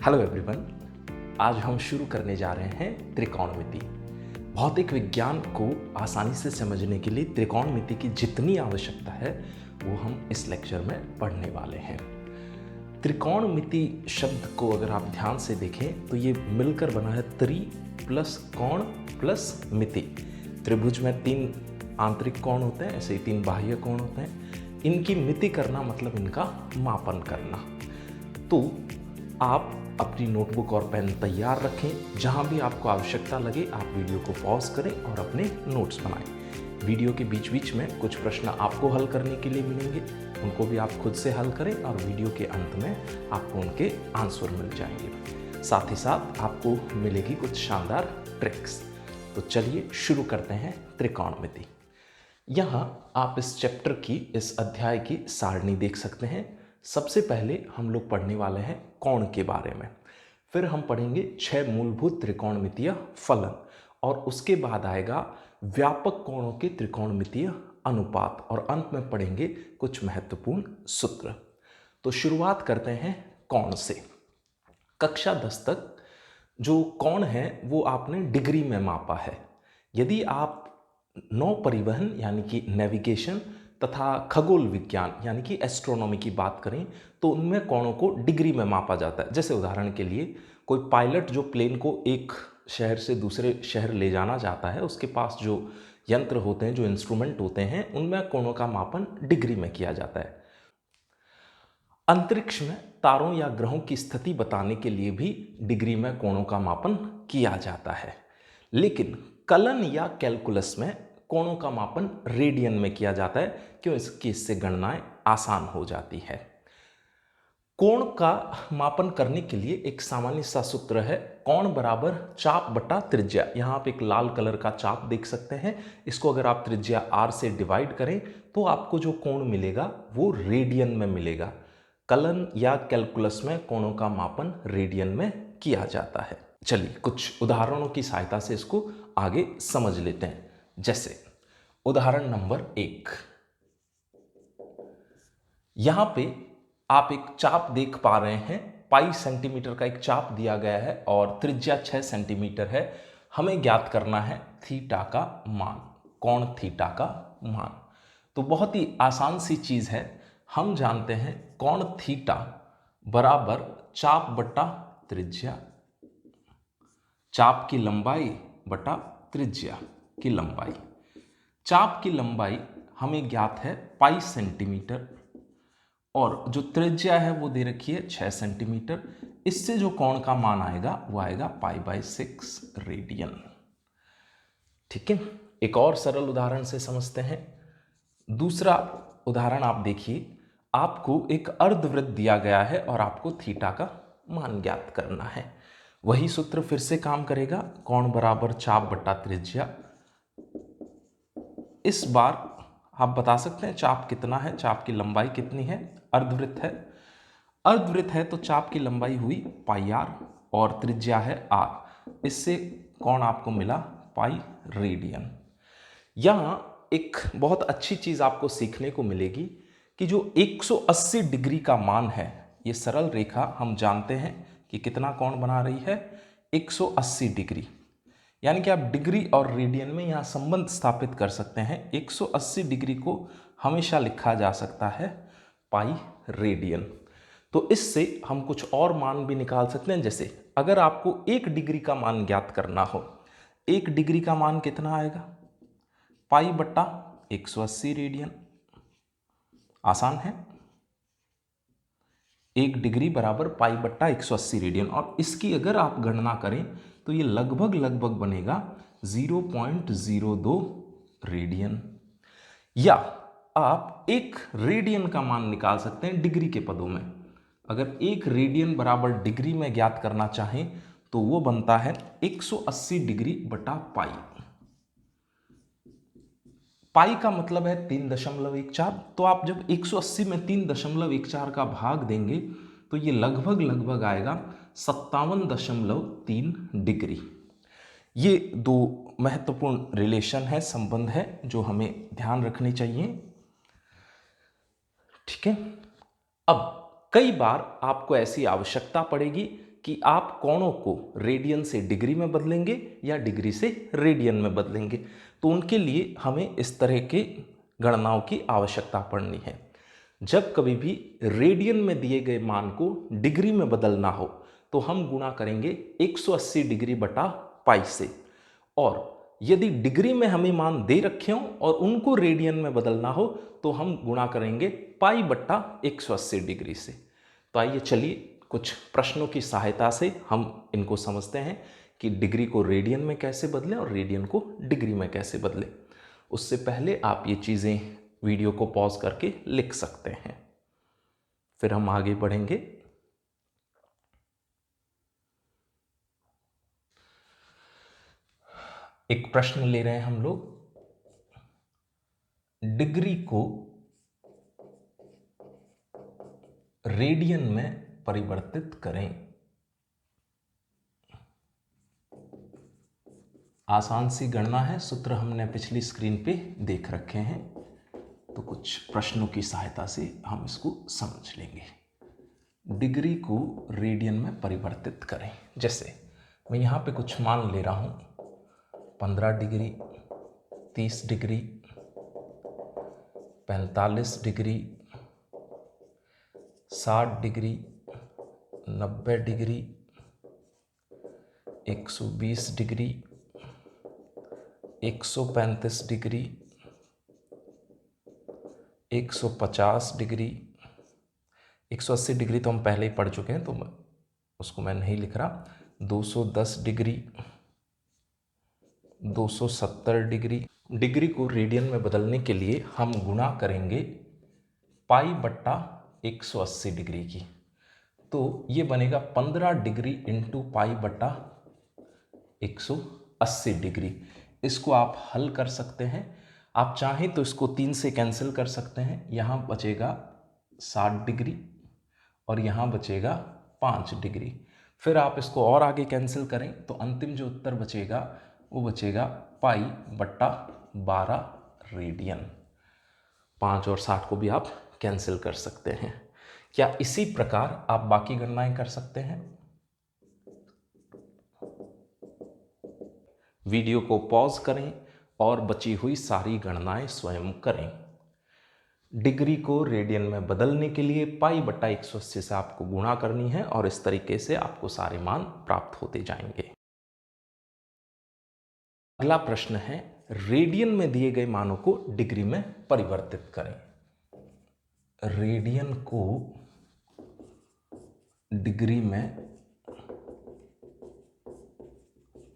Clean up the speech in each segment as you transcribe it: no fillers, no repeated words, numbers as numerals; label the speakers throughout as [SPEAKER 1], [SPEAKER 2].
[SPEAKER 1] Hello everyone, आज हम शुरू करने जा रहे हैं त्रिकोणमिति। भौतिक विज्ञान को आसानी से समझने के लिए त्रिकोणमिति की जितनी आवश्यकता है वो हम इस लेक्चर में पढ़ने वाले हैं। त्रिकोणमिति शब्द को अगर आप ध्यान से देखें तो ये मिलकर बना है त्रि प्लस कोण प्लस मिति। त्रिभुज में 3 आंतरिक कोण होते हैं, ऐसे ही 3 बाह्य कोण होते हैं। इनकी मिति करना मतलब इनका मापन करना। तो आप अपनी नोटबुक और पेन तैयार रखें। जहाँ भी आपको आवश्यकता लगे आप वीडियो को पॉज करें और अपने नोट्स बनाएं। वीडियो के बीच बीच में कुछ प्रश्न आपको हल करने के लिए मिलेंगे, उनको भी आप खुद से हल करें और वीडियो के अंत में आपको उनके आंसर मिल जाएंगे। साथ ही साथ आपको मिलेगी कुछ शानदार ट्रिक्स। तो चलिए शुरू करते हैं त्रिकोणमिति। यहाँ आप इस चैप्टर की, इस अध्याय की सारणी देख सकते हैं। सबसे पहले हम लोग पढ़ने वाले हैं कोण के बारे में, फिर हम पढ़ेंगे 6 मूलभूत त्रिकोणमितीय फलन और उसके बाद आएगा व्यापक कोणों के त्रिकोणमितीय अनुपात और अंत में पढ़ेंगे कुछ महत्वपूर्ण सूत्र। तो शुरुआत करते हैं कोण से। कक्षा 10 तक जो कोण है वो आपने डिग्री में मापा है। यदि आप नौ परिवहन यानी कि नेविगेशन तथा खगोल विज्ञान यानी कि एस्ट्रोनॉमी की बात करें तो उनमें कोणों को डिग्री में मापा जाता है। जैसे उदाहरण के लिए कोई पायलट जो प्लेन को एक शहर से दूसरे शहर ले जाना चाहता है, उसके पास जो यंत्र होते हैं, जो इंस्ट्रूमेंट होते हैं, उनमें कोणों का मापन डिग्री में किया जाता है। अंतरिक्ष में तारों या ग्रहों की स्थिति बताने के लिए भी डिग्री में कोणों का मापन किया जाता है। लेकिन कलन या कैलकुलस में कोणों का मापन रेडियन में किया जाता है, क्यों? इससे गणनाएं आसान हो जाती है। कोण का मापन करने के लिए एक सामान्य सा सूत्र है, कोण बराबर चाप बटा त्रिज्या। यहाँ आप एक लाल कलर का चाप देख सकते हैं। इसको अगर आप त्रिज्या r से डिवाइड करें तो आपको जो कोण मिलेगा वो रेडियन में मिलेगा। कलन या कैलकुलस में कोणों का मापन रेडियन में किया जाता है। चलिए कुछ उदाहरणों की सहायता से इसको आगे समझ लेते हैं। जैसे उदाहरण नंबर 1, यहां पे आप एक चाप देख पा रहे हैं। पाई सेंटीमीटर का एक चाप दिया गया है और त्रिज्या 6 सेंटीमीटर है। हमें ज्ञात करना है थीटा का मान, कोण थीटा का मान। तो बहुत ही आसान सी चीज है। हम जानते हैं कोण थीटा बराबर चाप बटा त्रिज्या, चाप की लंबाई बटा त्रिज्या की लंबाई। चाप की लंबाई हमें ज्ञात है पाई सेंटीमीटर और जो त्रिज्या है वो दे रखी है 6 सेंटीमीटर। इससे जो कोण का मान आएगा वो आएगा π/6 रेडियन। ठीक है, एक और सरल उदाहरण से समझते हैं। दूसरा उदाहरण आप देखिए, आपको एक अर्धवृत्त दिया गया है और आपको थीटा का मान ज्ञात करना है। वही सूत्र फिर से काम करेगा, कोण बराबर चाप बटा त्रिज्या। इस बार आप बता सकते हैं चाप कितना है, चाप की लंबाई कितनी है। अर्धवृत्त है, अर्धवृत्त है तो चाप की लंबाई हुई πr और त्रिज्या है r। इससे कोण आपको मिला पाई रेडियन। यहां एक बहुत अच्छी चीज आपको सीखने को मिलेगी कि जो 180 डिग्री का मान है, ये सरल रेखा हम जानते हैं कि कितना कोण बना रही है, 180 डिग्री। यानी कि आप डिग्री और रेडियन में यहां संबंध स्थापित कर सकते हैं। 180 डिग्री को हमेशा लिखा जा सकता है पाई रेडियन। तो इससे हम कुछ और मान भी निकाल सकते हैं। जैसे अगर आपको 1 डिग्री का मान ज्ञात करना हो, 1 डिग्री का मान कितना आएगा, पाई बट्टा 180 रेडियन। आसान है, 1 डिग्री बराबर पाई बट्टा 180 रेडियन। और इसकी अगर आप गणना करें तो ये लगभग बनेगा 0.02 रेडियन। या आप 1 रेडियन का मान निकाल सकते हैं डिग्री के पदों में। अगर 1 रेडियन बराबर डिग्री में ज्ञात करना चाहें तो वो बनता है 180 डिग्री बटा पाई। पाई का मतलब है 3.14। तो आप जब 180 में 3.14 का भाग देंगे तो ये लगभग आएगा 57.3 डिग्री। ये 2 महत्वपूर्ण रिलेशन है, संबंध है जो हमें ध्यान रखने चाहिए। ठीक है, अब कई बार आपको ऐसी आवश्यकता पड़ेगी कि आप कोणों को रेडियन से डिग्री में बदलेंगे या डिग्री से रेडियन में बदलेंगे। तो उनके लिए हमें इस तरह के गणनाओं की आवश्यकता पड़नी है। जब कभी भी रेडियन में दिए गए मान को डिग्री में बदलना हो तो हम गुणा करेंगे 180 डिग्री बटा पाई से, और यदि डिग्री में हमें मान दे रखे हों और उनको रेडियन में बदलना हो तो हम गुणा करेंगे पाई बट्टा 180 डिग्री से। तो आइए चलिए कुछ प्रश्नों की सहायता से हम इनको समझते हैं कि डिग्री को रेडियन में कैसे बदलें और रेडियन को डिग्री में कैसे बदलें। उससे पहले आप ये चीज़ें वीडियो को पॉज करके लिख सकते हैं, फिर हम आगे बढ़ेंगे। एक प्रश्न ले रहे हैं हम लोग, डिग्री को रेडियन में परिवर्तित करें। आसान सी गणना है, सूत्र हमने पिछली स्क्रीन पे देख रखे हैं, तो कुछ प्रश्नों की सहायता से हम इसको समझ लेंगे। डिग्री को रेडियन में परिवर्तित करें, जैसे मैं यहाँ पे कुछ मान ले रहा हूँ 15 degree, 30 degree, 45 degree, 60 degree, 90 degree, 120 degree, 135 degree, 150 degree, 180 degree तो हम पहले ही पढ़ चुके हैं तो उसको मैं नहीं लिख रहा, 210 डिग्री, 270 डिग्री। डिग्री को रेडियन में बदलने के लिए हम गुणा करेंगे पाई बट्टा 180 डिग्री की, तो ये बनेगा 15 डिग्री इंटू पाई बट्टा 180 डिग्री। इसको आप हल कर सकते हैं, आप चाहें तो इसको 3 से कैंसिल कर सकते हैं। यहाँ बचेगा 60 डिग्री और यहाँ बचेगा 5 डिग्री। फिर आप इसको और आगे कैंसिल करें तो अंतिम जो उत्तर बचेगा वो बचेगा पाई बट्टा 12 रेडियन। 5 और 60 को भी आप कैंसिल कर सकते हैं। क्या इसी प्रकार आप बाकी गणनाएं कर सकते हैं? वीडियो को पॉज करें और बची हुई सारी गणनाएं स्वयं करें। डिग्री को रेडियन में बदलने के लिए पाई बट्टा 180 से आपको गुणा करनी है और इस तरीके से आपको सारे मान प्राप्त होते जाएंगे। अगला प्रश्न है, रेडियन में दिए गए मानों को डिग्री में परिवर्तित करें। रेडियन को डिग्री में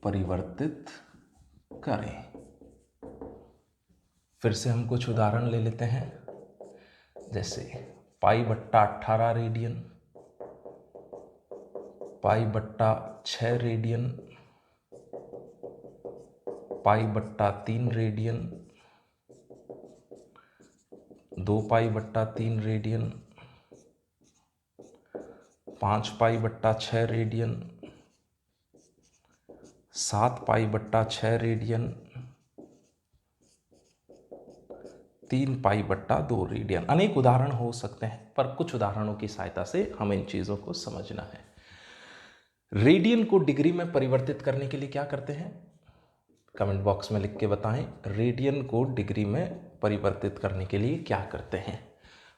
[SPEAKER 1] परिवर्तित करें। फिर से हम कुछ उदाहरण ले लेते हैं, जैसे पाई बट्टा 18 रेडियन, पाई बट्टा 6 रेडियन, पाई बट्टा 3 रेडियन, 2 पाई बट्टा 3 रेडियन, 5 पाई बट्टा 6 रेडियन, 7 पाई बट्टा 6 रेडियन, 3 पाई बट्टा 2 रेडियन। अनेक उदाहरण हो सकते हैं, पर कुछ उदाहरणों की सहायता से हमें इन चीज़ों को समझना है। रेडियन को डिग्री में परिवर्तित करने के लिए क्या करते हैं? कमेंट बॉक्स में लिख के बताएं, रेडियन को डिग्री में परिवर्तित करने के लिए क्या करते हैं?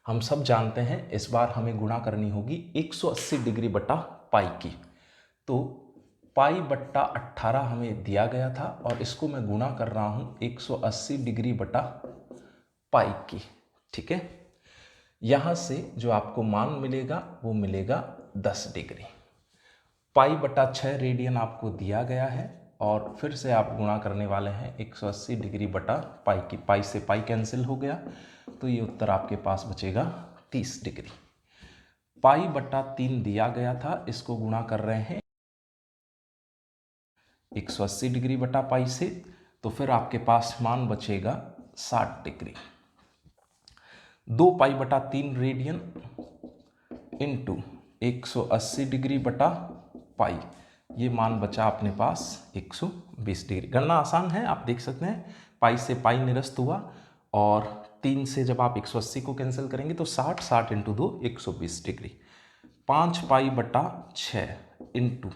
[SPEAKER 1] हम सब जानते हैं, इस बार हमें गुणा करनी होगी 180 डिग्री बटा पाई की। तो पाई बट्टा 18 हमें दिया गया था और इसको मैं गुणा कर रहा हूँ 180 डिग्री बटा पाई की, ठीक है। यहाँ से जो आपको मान मिलेगा वो मिलेगा 10 डिग्री। पाई बटा 6 रेडियन आपको दिया गया है और फिर से आप गुणा करने वाले हैं 180 डिग्री बटा पाई की। पाई से पाई कैंसिल हो गया तो ये उत्तर आपके पास बचेगा 30 डिग्री। पाई बटा 3 दिया गया था, इसको गुणा कर रहे हैं 180 डिग्री बटा पाई से, तो फिर आपके पास मान बचेगा 60 डिग्री। 2 पाई बटा 3 रेडियन इंटू 180 डिग्री बटा पाई, ये मान बचा अपने पास 120 डिग्री। गणना आसान है, आप देख सकते हैं, पाई से पाई निरस्त हुआ और 3 से जब आप 180 को कैंसिल करेंगे तो 60 इंटू 2 120 डिग्री। 5π/6 इंटू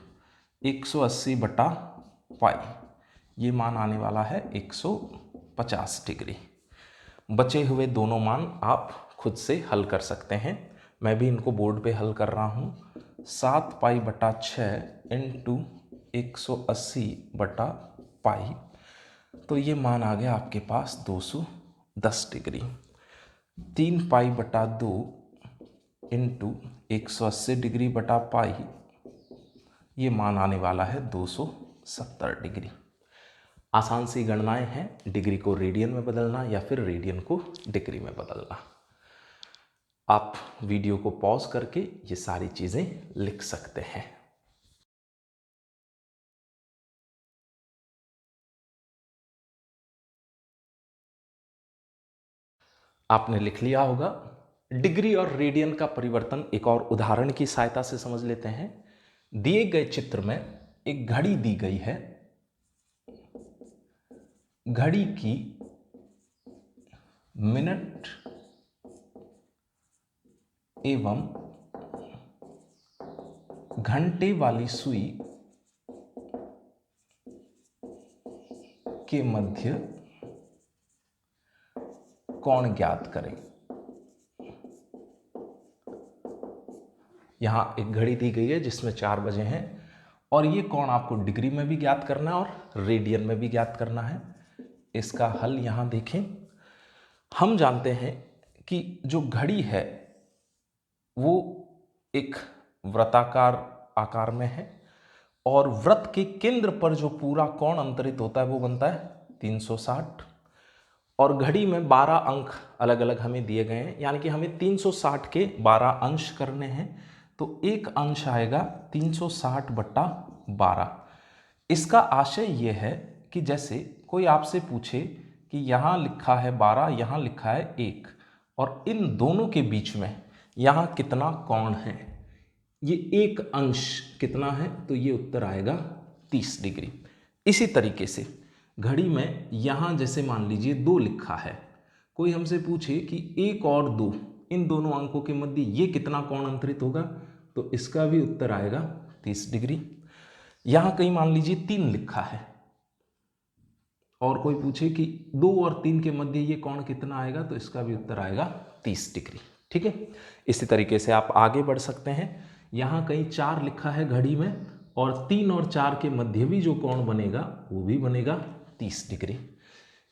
[SPEAKER 1] 180/पाई, ये मान आने वाला है 150 डिग्री। बचे हुए दोनों मान आप खुद से हल कर सकते हैं, मैं भी इनको बोर्ड पे हल कर रहा हूँ। 7π/6 इंटू 180/पाई, तो ये मान आ गया आपके पास 210 डिग्री। 3π/2 इंटू 180 डिग्री बटा पाई, ये मान आने वाला है 270 डिग्री। आसान सी गणनाएं हैं, डिग्री को रेडियन में बदलना या फिर रेडियन को डिग्री में बदलना। आप वीडियो को पॉज करके ये सारी चीज़ें लिख सकते हैं। आपने लिख लिया होगा। डिग्री और रेडियन का परिवर्तन एक और उदाहरण की सहायता से समझ लेते हैं। दिए गए चित्र में एक घड़ी दी गई है। घड़ी की मिनट एवं घंटे वाली सुई के मध्य कोण ज्ञात करें। यहां एक घड़ी दी गई है जिसमें 4 बजे हैं और ये कोण आपको डिग्री में भी ज्ञात करना है और रेडियन में भी ज्ञात करना है। इसका हल यहां देखें। हम जानते हैं कि जो घड़ी है वो एक वृत्ताकार आकार में है और वृत्त के केंद्र पर जो पूरा कोण अंतरित होता है वो बनता है 360 और घड़ी में 12 अंक अलग अलग हमें दिए गए हैं, यानी कि हमें 360 के 12 अंश करने हैं। तो एक अंश आएगा 360/12। इसका आशय यह है कि जैसे कोई आपसे पूछे कि यहाँ लिखा है 12, यहाँ लिखा है 1 और इन दोनों के बीच में यहाँ कितना कोण है, ये एक अंश कितना है, तो ये उत्तर आएगा 30 डिग्री। इसी तरीके से घड़ी में यहाँ जैसे मान लीजिए 2 लिखा है, कोई हमसे पूछे कि 1 और 2 इन दोनों अंकों के मध्य ये कितना कोण अंतरित होगा, तो इसका भी उत्तर आएगा 30 डिग्री। यहाँ कहीं मान लीजिए 3 लिखा है और कोई पूछे कि 2 और 3 के मध्य ये कोण कितना आएगा, तो इसका भी उत्तर आएगा 30 डिग्री। ठीक है, इसी तरीके से आप आगे बढ़ सकते हैं। यहाँ कहीं 4 लिखा है घड़ी में और 3 और 4 के मध्य भी जो कोण बनेगा वो भी बनेगा 30 डिग्री।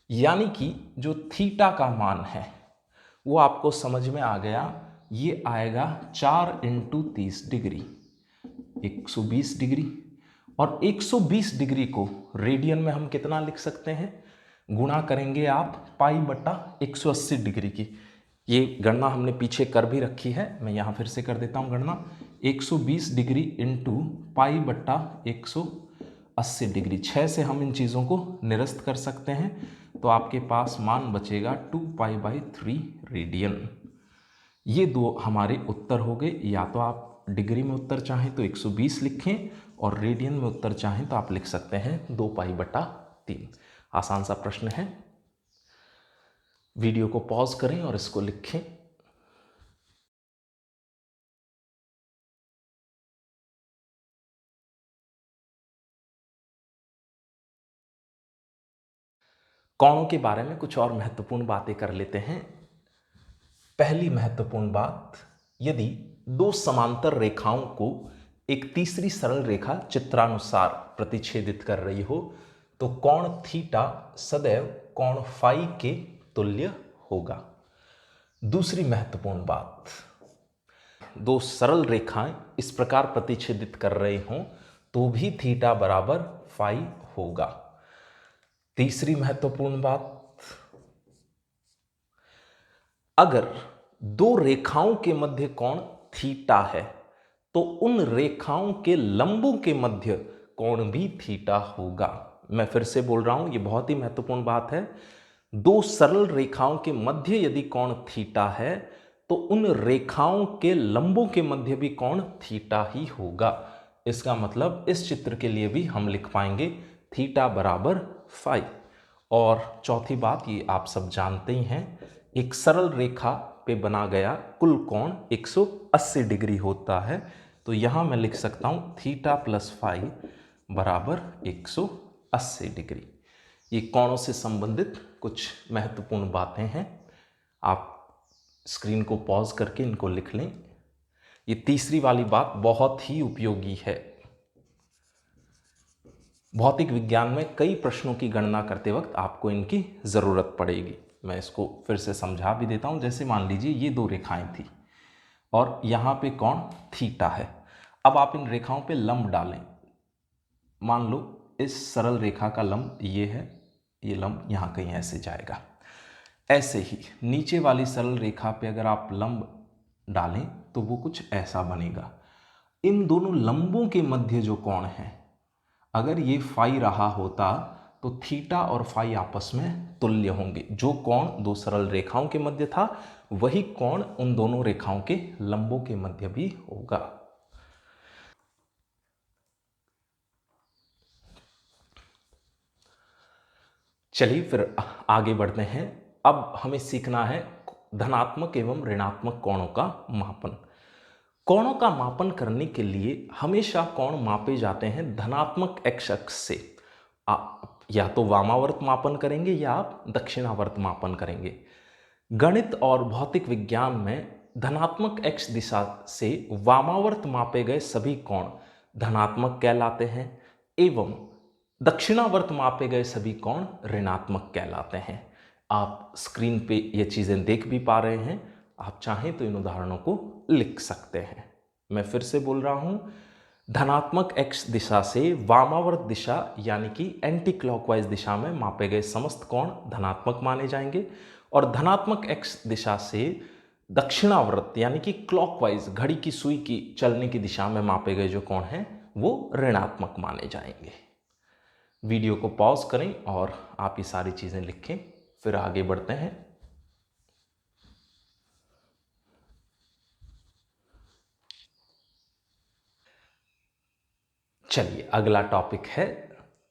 [SPEAKER 1] यानी कि जो थीटा का मान है वो आपको समझ में आ गया। ये आएगा 4 इंटू 30 डिग्री 120 डिग्री और 120 डिग्री को रेडियन में हम कितना लिख सकते हैं, गुणा करेंगे आप π/180 डिग्री की। ये गणना हमने पीछे कर भी रखी है, मैं यहाँ फिर से कर देता हूँ गणना। 120 डिग्री इंटू π/180 डिग्री, 6 से हम इन चीज़ों को निरस्त कर सकते हैं, तो आपके पास मान बचेगा 2π/3 रेडियन। ये दो हमारे उत्तर हो गए। या तो आप डिग्री में उत्तर चाहें तो 120 लिखें और रेडियन में उत्तर चाहें तो आप लिख सकते हैं 2π/3। आसान सा प्रश्न है। वीडियो को पॉज करें और इसको लिखें। कोणों के बारे में कुछ और महत्वपूर्ण बातें कर लेते हैं। पहली महत्वपूर्ण बात, यदि 2 समांतर रेखाओं को एक तीसरी सरल रेखा चित्रानुसार प्रतिच्छेदित कर रही हो तो कोण थीटा सदैव कोण फाई के तुल्य होगा। दूसरी महत्वपूर्ण बात, 2 सरल रेखाएं इस प्रकार प्रतिच्छेदित कर रहे हों तो भी थीटा बराबर फाई होगा। तीसरी महत्वपूर्ण बात, अगर 2 रेखाओं के मध्य कोण थीटा है तो उन रेखाओं के लंबों के मध्य कोण भी थीटा होगा। मैं फिर से बोल रहा हूं, यह बहुत ही महत्वपूर्ण बात है। 2 सरल रेखाओं के मध्य यदि कोण थीटा है तो उन रेखाओं के लंबों के मध्य भी कोण थीटा ही होगा। इसका मतलब इस चित्र के लिए भी हम लिख पाएंगे थीटा बराबर फाई। और चौथी बात, ये आप सब जानते ही हैं, एक सरल रेखा पे बना गया कुल कोण 180 डिग्री होता है। तो यहाँ मैं लिख सकता हूँ थीटा प्लस फाई बराबर 180 डिग्री। ये कोणों से संबंधित कुछ महत्वपूर्ण बातें हैं, आप स्क्रीन को पॉज करके इनको लिख लें। ये तीसरी वाली बात बहुत ही उपयोगी है। भौतिक विज्ञान में कई प्रश्नों की गणना करते वक्त आपको इनकी ज़रूरत पड़ेगी। मैं इसको फिर से समझा भी देता हूँ। जैसे मान लीजिए ये दो रेखाएं थी और यहाँ पे कोण थीटा है। अब आप इन रेखाओं पे लंब डालें। मान लो इस सरल रेखा का लंब ये है, ये लंब यहाँ कहीं ऐसे जाएगा। ऐसे ही नीचे वाली सरल रेखा पे अगर आप लंब डालें तो वो कुछ ऐसा बनेगा। इन दोनों लंबों के मध्य जो कोण है, अगर ये फाई रहा होता तो थीटा और फाई आपस में तुल्य होंगे। जो कोण दो सरल रेखाओं के मध्य था वही कोण उन दोनों रेखाओं के लंबों के मध्य भी होगा। चलिए फिर आगे बढ़ते हैं। अब हमें सीखना है धनात्मक एवं ऋणात्मक कोणों का मापन। कोणों का मापन करने के लिए हमेशा कोण मापे जाते हैं धनात्मक एक्स अक्ष से। आप या तो वामावर्त मापन करेंगे या आप दक्षिणावर्त मापन करेंगे। गणित और भौतिक विज्ञान में धनात्मक एक्स दिशा से वामावर्त मापे गए सभी कोण धनात्मक कहलाते हैं एवं दक्षिणावर्त मापे गए सभी कोण ऋणात्मक कहलाते हैं। आप स्क्रीन पे ये चीज़ें देख भी पा रहे हैं, आप चाहें तो इन उदाहरणों को लिख सकते हैं। मैं फिर से बोल रहा हूं, धनात्मक एक्स दिशा से वामावर्त दिशा यानी कि एंटी क्लॉकवाइज दिशा में मापे गए समस्त कोण धनात्मक माने जाएंगे और धनात्मक एक्स दिशा से दक्षिणावर्त यानी कि क्लॉकवाइज घड़ी की सुई की चलने की दिशा में मापे गए जो कोण हैं वो ऋणात्मक माने जाएंगे। वीडियो को पॉज करें और आप ये सारी चीज़ें लिखें, फिर आगे बढ़ते हैं। चलिए अगला टॉपिक है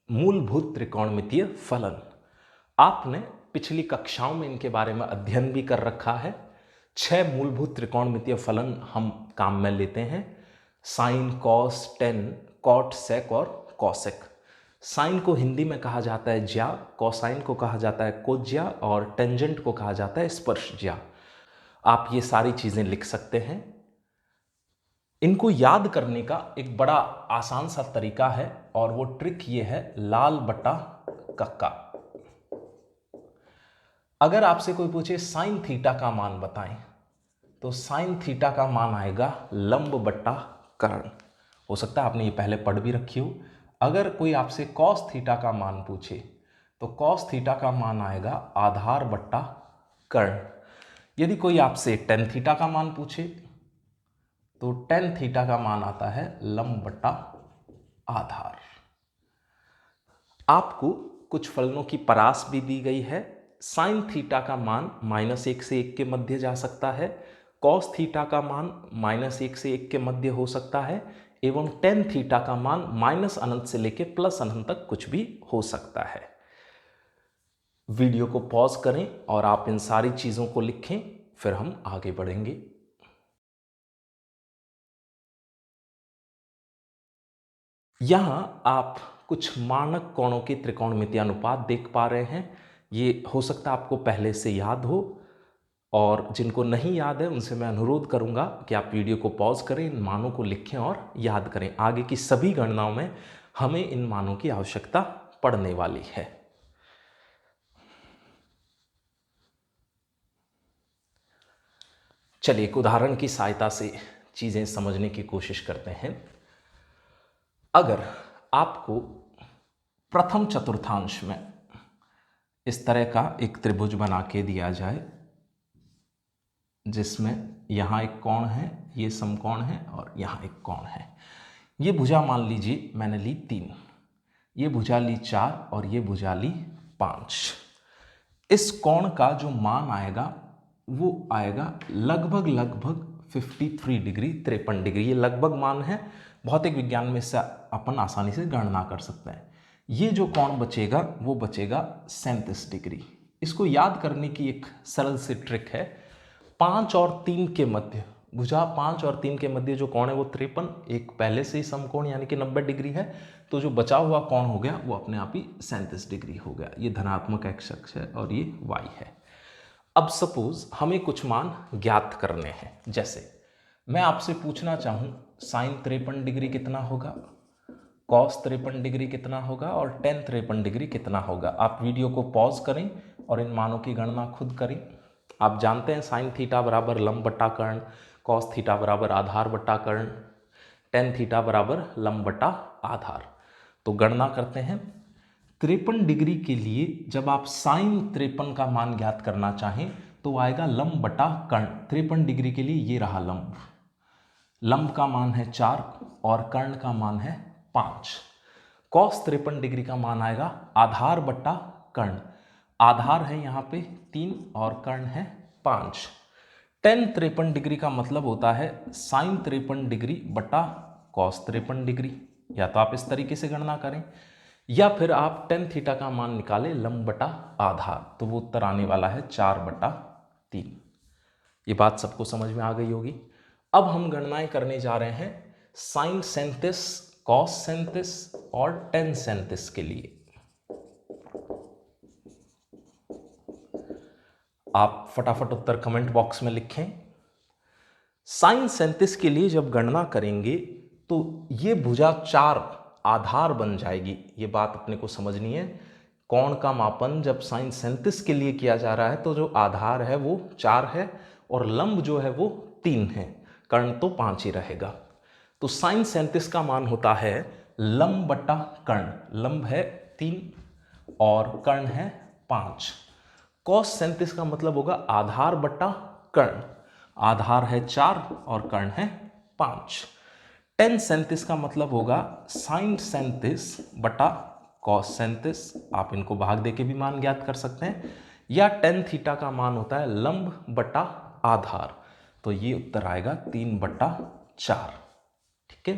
[SPEAKER 1] मूलभूत त्रिकोणमितीय फलन। आपने पिछली कक्षाओं में इनके बारे में अध्ययन भी कर रखा है। 6 मूलभूत त्रिकोणमितीय फलन हम काम में लेते हैं, साइन, कॉस, टेन, कॉट, सेक और कॉसेक। साइन को हिंदी में कहा जाता है ज्या, कोसाइन को कहा जाता है कोज्या और टेंजेंट को कहा जाता है स्पर्शज्या। आप ये सारी चीज़ें लिख सकते हैं। इनको याद करने का एक बड़ा आसान सा तरीका है और वो ट्रिक ये है लाल बटा कक्का। अगर आपसे कोई पूछे साइन थीटा का मान बताएं तो साइन थीटा का मान आएगा लंब बटा कर्ण। हो सकता है आपने ये पहले पढ़ भी रखी हो। अगर कोई आपसे कॉस थीटा का मान पूछे तो कॉस थीटा का मान आएगा आधार बट्टा कर्ण। यदि कोई आपसे टेन थीटा का मान पूछे तो टेन थीटा का मान आता है लंब बट्टा आधार। आपको कुछ फलनों की परास भी दी गई है। साइन थीटा का मान -1 से 1 के मध्य जा सकता है, कॉस थीटा का मान -1 से 1 के मध्य हो सकता है एवं टेन थीटा का मान -अनंत से लेकर +अनंत तक कुछ भी हो सकता है। वीडियो को पॉज करें और आप इन सारी चीज़ों को लिखें, फिर हम आगे बढ़ेंगे। यहाँ आप कुछ मानक कोणों के त्रिकोणमितीय अनुपात देख पा रहे हैं। ये हो सकता है आपको पहले से याद हो और जिनको नहीं याद है उनसे मैं अनुरोध करूंगा कि आप वीडियो को पॉज करें, इन मानों को लिखें और याद करें। आगे की सभी गणनाओं में हमें इन मानों की आवश्यकता पड़ने वाली है। चलिए एक उदाहरण की सहायता से चीज़ें समझने की कोशिश करते हैं। अगर आपको प्रथम चतुर्थांश में इस तरह का एक त्रिभुज बना के दिया जाए जिसमें यहाँ एक कोण है, ये समकोण है और यहाँ एक कोण है। ये भुजा मान लीजिए मैंने ली 3, ये भुजा ली 4 और ये भुजा ली 5। इस कोण का जो मान आएगा वो आएगा लगभग 53 डिग्री, 53 डिग्री। ये लगभग मान है, भौतिक विज्ञान में इससे अपन आसानी से गणना कर सकते हैं। ये जो कोण बचेगा वो बचेगा 37 डिग्री। इसको याद करने की एक सरल सी ट्रिक है। 5 और 3 के मध्य, भुजा 5 और 3 के मध्य जो कोण है वो 53, एक पहले से ही समकोण यानी कि 90 डिग्री है, तो जो बचा हुआ कोण हो गया वो अपने आप ही 37 डिग्री हो गया। ये धनात्मक एक्स अक्ष है और ये वाई है। अब सपोज हमें कुछ मान ज्ञात करने हैं, जैसे मैं आपसे पूछना चाहूँ साइन 53 डिग्री कितना होगा, कॉस 53 डिग्री कितना होगा और टेन 53 डिग्री कितना होगा। आप वीडियो को पॉज करें और इन मानों की गणना खुद करें। आप जानते हैं साइन थीटा बराबर लंब बट्टा कर्ण, कॉस थीटा बराबर आधार बट्टा कर्ण, टेन थीटा बराबर लंब बट्टा आधार। तो गणना करते हैं। 53 डिग्री के लिए जब आप साइन 53 का मान ज्ञात करना चाहें तो आएगा लंब बटा कर्ण। 53 डिग्री के लिए ये रहा लंब, लंब का मान है 4 और कर्ण का मान है 5। कॉस 53 डिग्री का मान आएगा आधार बट्टा कर्ण, आधार है यहाँ पे 3 और कर्ण है 5। टेन 53 डिग्री का मतलब होता है साइन 53 डिग्री बटा कॉस 53 डिग्री। या तो आप इस तरीके से गणना करें या फिर आप टेन थीटा का मान निकालें लंब बटा आधार, तो वो उत्तर आने वाला है 4/3। ये बात सबको समझ में आ गई होगी। अब हम गणनाएं करने जा रहे हैं साइन 37, कॉस 37 और टेन 37 के लिए। आप फटाफट उत्तर कमेंट बॉक्स में लिखें। साइन 37 के लिए जब गणना करेंगे तो ये भुजा 4 आधार बन जाएगी। ये बात अपने को समझनी है। कोण का मापन जब साइन 37 के लिए किया जा रहा है तो जो आधार है वो 4 है और लंब जो है वो 3 है, कर्ण तो 5 ही रहेगा। तो साइन 37 का मान होता है लंब बट्टा कर्ण, लंब है 3 और कर्ण है 5। कॉस 37 का मतलब होगा आधार बट्टा कर्ण, आधार है 4 और कर्ण है 5। टेन 37 का मतलब होगा साइन 37 बटा कॉस 37, आप इनको भाग देके भी मान ज्ञात कर सकते हैं, या टेन थीटा का मान होता है लंब बटा आधार, तो ये उत्तर आएगा 3/4। ठीक है,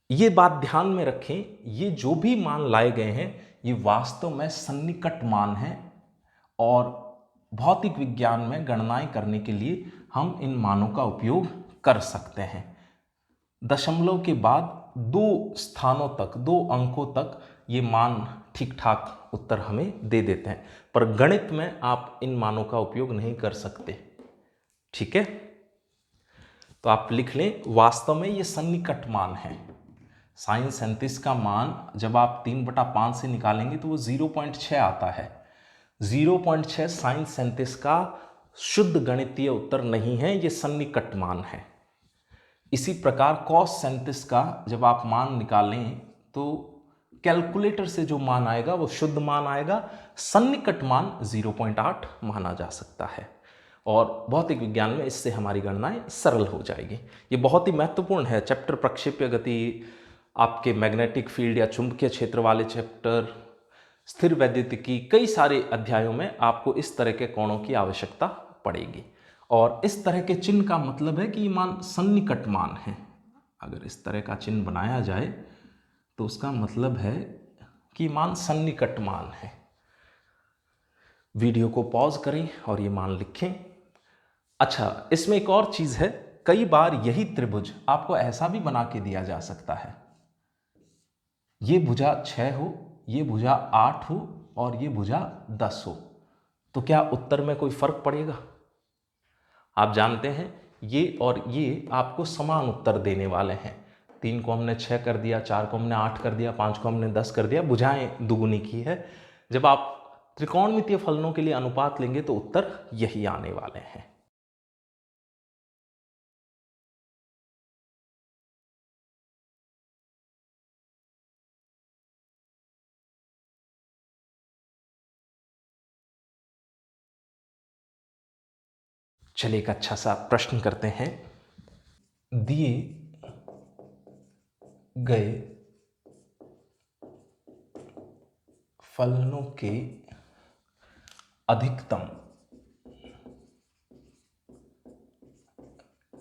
[SPEAKER 1] ये बात ध्यान में रखें, ये जो भी मान लाए गए हैं ये वास्तव में सन्निकट मान हैं और भौतिक विज्ञान में गणनाएं करने के लिए हम इन मानों का उपयोग कर सकते हैं। दशमलव के बाद 2 स्थानों तक, 2 अंकों तक ये मान ठीक ठाक उत्तर हमें दे देते हैं, पर गणित में आप इन मानों का उपयोग नहीं कर सकते। ठीक है, तो आप लिख लें वास्तव में ये सन्निकट मान है। साइन 37 का मान जब आप 3/5 से निकालेंगे तो वो 0.6 आता है। 0.6 साइन 37 का शुद्ध गणितीय उत्तर नहीं है, ये सन्निकट मान है। इसी प्रकार कॉस 37 का जब आप मान निकालें तो कैलकुलेटर से जो मान आएगा वो शुद्ध मान आएगा, सन्निकट मान 0.8 माना जा सकता है और भौतिक विज्ञान में इससे हमारी गणनाएं सरल हो जाएगी। ये बहुत ही महत्वपूर्ण है। चैप्टर प्रक्षेप्य गति, आपके मैग्नेटिक फील्ड या चुंबकीय क्षेत्र वाले चैप्टर, स्थिर वैद्युतिकी, कई सारे अध्यायों में आपको इस तरह के कोणों की आवश्यकता पड़ेगी और इस तरह के चिन्ह का मतलब है कि ये मान सन्निकट मान है। अगर इस तरह का चिन्ह बनाया जाए तो उसका मतलब है कि मान सन्निकट मान है। वीडियो को पॉज करें और ये मान लिखें। अच्छा, इसमें एक और चीज है, कई बार यही त्रिभुज आपको ऐसा भी बना के दिया जा सकता है, ये भुजा 6 हो, ये भुजा 8 हो और ये भुजा 10 हो, तो क्या उत्तर में कोई फर्क पड़ेगा? आप जानते हैं ये और ये आपको समान उत्तर देने वाले हैं। 3 को हमने 6 कर दिया, 4 को हमने 8 कर दिया, 5 को हमने 10 कर दिया, भुजाएं दुगुनी की है। जब आप त्रिकोणमितीय फलनों के लिए अनुपात लेंगे तो उत्तर यही आने वाले हैं। चलिए एक अच्छा सा प्रश्न करते हैं। दिए गए फलनों के अधिकतम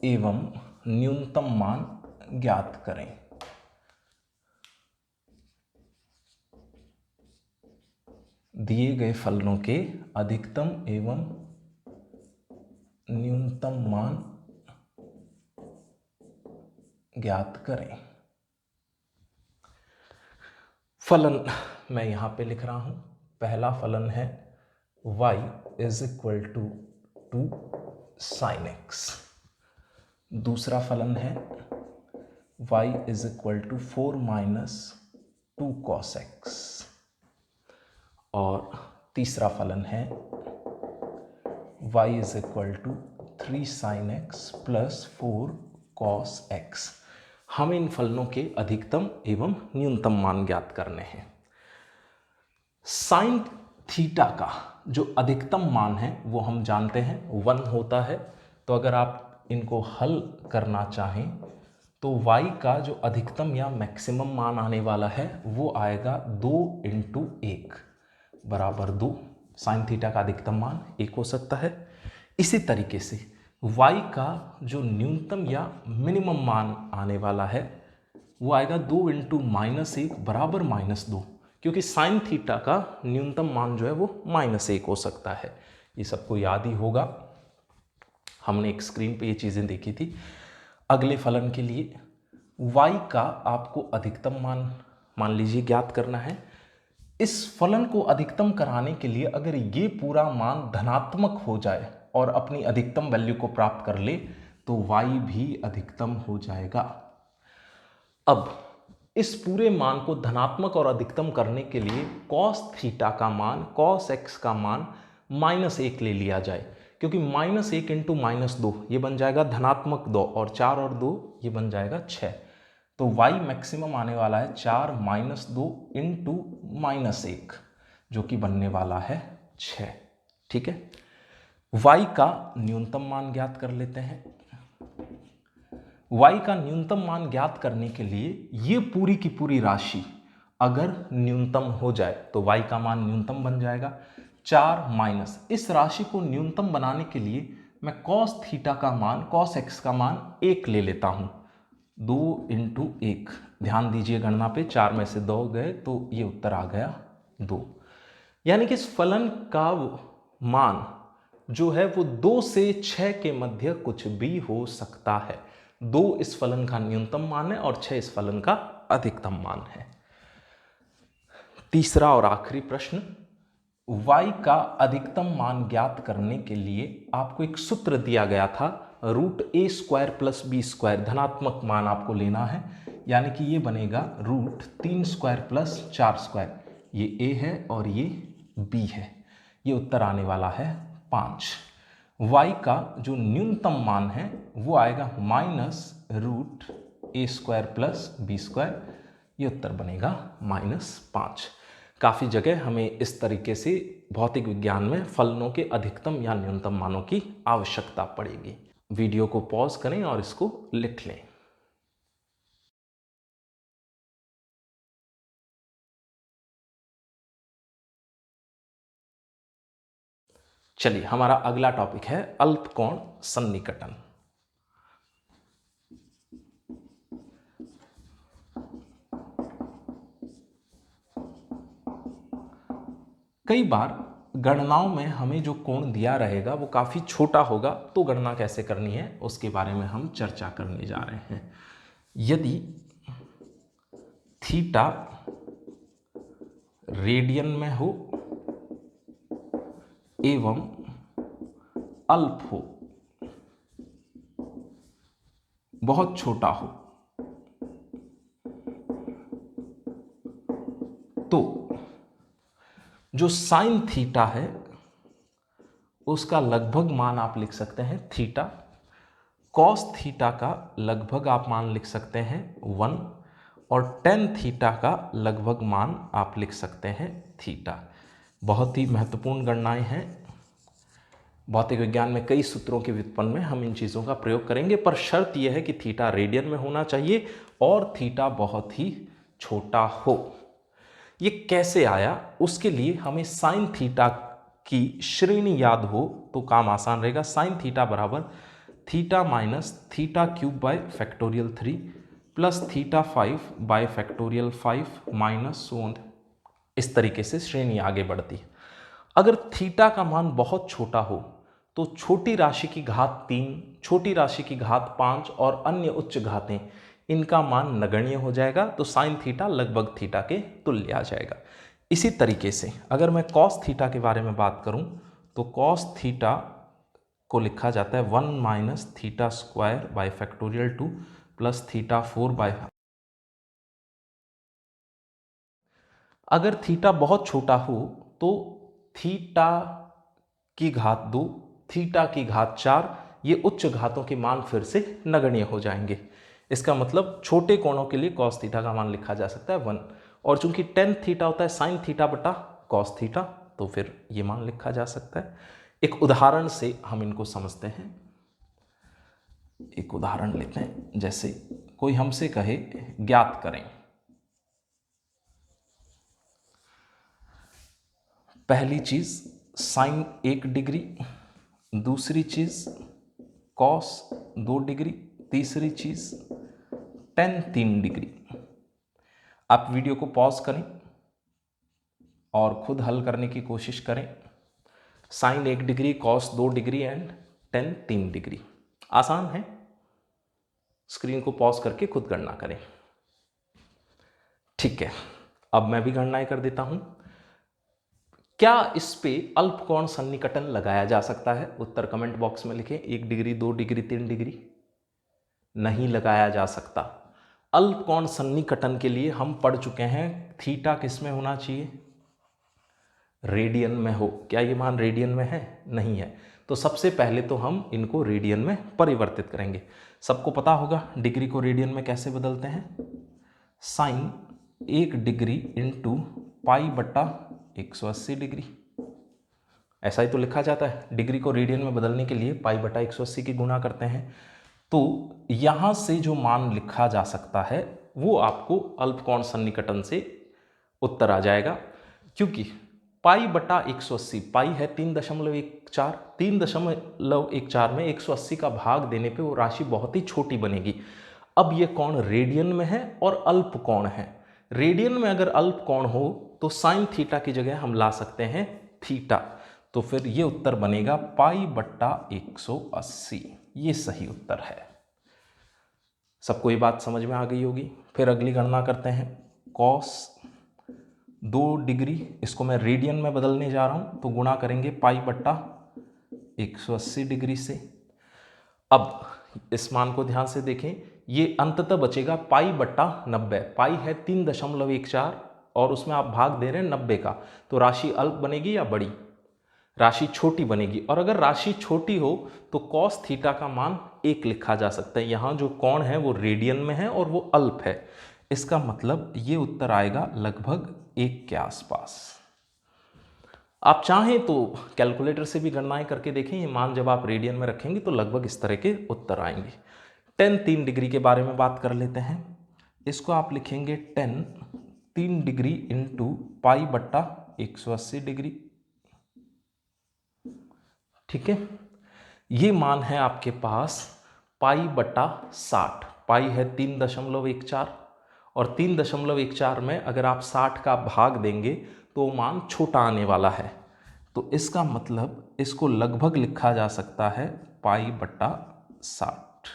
[SPEAKER 1] एवं न्यूनतम मान ज्ञात करें। दिए गए फलनों के अधिकतम एवं न्यूनतम मान ज्ञात करें। फलन मैं यहां पे लिख रहा हूं। पहला फलन है y is equal to 2 sin x। दूसरा फलन है y is equal to 4 minus 2 cos x। और तीसरा फलन है y is equal to 3 sin x plus 4 cos x। हमें इन फलनों के अधिकतम एवं न्यूनतम मान ज्ञात करने हैं। साइन थीटा का जो अधिकतम मान है वो हम जानते हैं 1 होता है। तो अगर आप इनको हल करना चाहें तो y का जो अधिकतम या मैक्सिमम मान आने वाला है वो आएगा 2 × 1 बराबर 2। साइन थीटा का अधिकतम मान 1 हो सकता है। इसी तरीके से y का जो न्यूनतम या मिनिमम मान आने वाला है वो आएगा 2 × -1 बराबर -2, क्योंकि साइन थीटा का न्यूनतम मान जो है वो -1 हो सकता है। ये सबको याद ही होगा, हमने एक स्क्रीन पे ये चीज़ें देखी थी। अगले फलन के लिए y का आपको अधिकतम मान लीजिए ज्ञात करना है। इस फलन को अधिकतम कराने के लिए अगर ये पूरा मान धनात्मक हो जाए और अपनी अधिकतम वैल्यू को प्राप्त कर ले तो y भी अधिकतम हो जाएगा। अब इस पूरे मान को धनात्मक और अधिकतम करने के लिए cos थीटा का मान, cos x का मान -1 ले लिया जाए, क्योंकि -1 × -2 ये बन जाएगा धनात्मक 2 और 4 और 2 ये बन जाएगा 6। तो y मैक्सिमम आने वाला है 4 - 2 × -1 जो कि बनने वाला है 6। ठीक है, y का न्यूनतम मान ज्ञात कर लेते हैं। y का न्यूनतम मान ज्ञात करने के लिए ये पूरी की पूरी राशि अगर न्यूनतम हो जाए तो y का मान न्यूनतम बन जाएगा। 4 माइनस इस राशि को न्यूनतम बनाने के लिए मैं cos थीटा का मान, cos x का मान 1 ले लेता हूं। 2 × 1, ध्यान दीजिए गणना पे, 4 में से 2 गए तो ये उत्तर आ गया 2। यानी कि इस फलन का मान जो है वो 2 से 6 के मध्य कुछ भी हो सकता है। 2 इस फलन का न्यूनतम मान है और 6 इस फलन का अधिकतम मान है। तीसरा और आखिरी प्रश्न, y का अधिकतम मान ज्ञात करने के लिए आपको एक सूत्र दिया गया था, √a² + b²। धनात्मक मान आपको लेना है, यानी कि ये बनेगा √3² + 4²। ये a है और ये b है। ये उत्तर आने वाला है 5। y का जो न्यूनतम मान है वो आएगा -√a² + b²। ये उत्तर बनेगा -5। काफ़ी जगह हमें इस तरीके से भौतिक विज्ञान में फलनों के अधिकतम या न्यूनतम मानों की आवश्यकता पड़ेगी। वीडियो को पॉज करें और इसको लिख लें। चलिए, हमारा अगला टॉपिक है अल्पकोण सन्निकटन। कई बार गणनाओं में हमें जो कोण दिया रहेगा वो काफ़ी छोटा होगा, तो गणना कैसे करनी है उसके बारे में हम चर्चा करने जा रहे हैं। यदि थीटा रेडियन में हो एवं अल्प हो, बहुत छोटा हो, तो जो साइन थीटा है उसका लगभग मान आप लिख सकते हैं थीटा। कॉस थीटा का लगभग आप मान लिख सकते हैं 1 और टेन थीटा का लगभग मान आप लिख सकते हैं थीटा। बहुत ही महत्वपूर्ण गणनाएं हैं। भौतिक विज्ञान में कई सूत्रों के व्युत्पन्न में हम इन चीज़ों का प्रयोग करेंगे, पर शर्त यह है कि थीटा रेडियन में होना चाहिए और थीटा बहुत ही छोटा हो। ये कैसे आया, उसके लिए हमें साइन थीटा की श्रेणी याद हो तो काम आसान रहेगा। साइन थीटा बराबर theta minus theta cube by factorial 3 plus theta 5 bye factorial 5 minus 1। इस तरीके से श्रेणी आगे बढ़ती है। अगर थीटा का मान बहुत छोटा हो तो छोटी राशि की घात 3, छोटी राशि की घात 5 और अन्य उच्च घातें, इनका मान नगण्य हो जाएगा। तो साइन थीटा लगभग थीटा के तुल्य आ जाएगा। इसी तरीके से अगर मैं कॉस थीटा के बारे में बात करूं तो कॉस थीटा को लिखा जाता है 1 minus theta square by factorial 2 plus theta 4 by. अगर थीटा बहुत छोटा हो तो थीटा की घात 2, थीटा की घात 4, ये उच्च घातों के मान फिर से नगण्य हो जाएंगे। इसका मतलब छोटे कोणों के लिए कॉस थीटा का मान लिखा जा सकता है 1, और चूंकि टेन थीटा होता है साइन थीटा बटा कॉस थीटा, तो फिर ये मान लिखा जा सकता है। एक उदाहरण से हम इनको समझते हैं। एक उदाहरण लेते हैं, जैसे कोई हमसे कहे ज्ञात करें पहली चीज साइन 1 डिग्री, दूसरी चीज कॉस 2 डिग्री, तीसरी चीज टेन 3 डिग्री। आप वीडियो को पॉज करें और खुद हल करने की कोशिश करें। Sine 1 degree, cos 2 degree and tan 3 degree. आसान है, स्क्रीन को पॉज करके खुद गणना करें। ठीक है, अब मैं भी गणनाएं कर देता हूं। क्या इस पे अल्पकोण सन्निकटन लगाया जा सकता है? उत्तर कमेंट बॉक्स में लिखें। 1 डिग्री, 2 डिग्री, 3 डिग्री। नहीं लगाया जा सकता। अल्पकोण सन्निकटन के लिए हम पढ़ चुके हैं थीटा किस में होना चाहिए? रेडियन में हो। क्या ये मान रेडियन में है? नहीं है। तो सबसे पहले तो हम इनको रेडियन में परिवर्तित करेंगे। सबको पता होगा डिग्री को रेडियन में कैसे बदलते हैं। साइन 1 डिग्री इंटू पाई बटा 180 डिग्री, ऐसा ही तो लिखा जाता है। डिग्री को रेडियन में बदलने के लिए पाई बटा 180 की गुणा करते हैं। तो यहां से जो मान लिखा जा सकता है वो आपको अल्पकोण सन्निकटन से उत्तर आ जाएगा, क्योंकि पाई बटा 180, पाई है 3.14, 3.14 में 180 का भाग देने पे वो राशि बहुत ही छोटी बनेगी। अब ये कोण रेडियन में है और अल्प कोण है। रेडियन में अगर अल्प कोण हो तो साइन थीटा की जगह हम ला सकते हैं थीटा, तो फिर ये उत्तर बनेगा पाई बट्टा 180। ये सही उत्तर है। सबको ये बात समझ में आ गई होगी। फिर अगली गणना करते हैं। कॉस 2 डिग्री, इसको मैं रेडियन में बदलने जा रहा हूं, तो गुणा करेंगे पाई बट्टा 180 डिग्री से। अब इस मान को ध्यान से देखें, ये अंततः बचेगा पाई बट्टा 90। पाई है 3.14 और उसमें आप भाग दे रहे हैं 90 का, तो राशि अल्प बनेगी या बड़ी? राशि छोटी बनेगी। और अगर राशि छोटी हो तो कॉस थीटा का मान 1 लिखा जा सकता है। यहाँ जो कोण है वो रेडियन में है और वो अल्प है। इसका मतलब ये उत्तर आएगा लगभग 1 के आसपास। आप चाहें तो कैलकुलेटर से भी गणनाएं करके देखें। ये मान जब आप रेडियन में रखेंगे तो लगभग इस तरह के उत्तर आएंगे। टेन 3 डिग्री के बारे में बात कर लेते हैं। इसको आप लिखेंगे टेन 3 डिग्री इंटू पाई बट्टा 180 डिग्री। ठीक है, ये मान है आपके पास पाई बट्टा 60। पाई है 3.14 और 3.14 में अगर आप 60 का भाग देंगे तो मान छोटा आने वाला है। तो इसका मतलब इसको लगभग लिखा जा सकता है पाई बट्टा 60।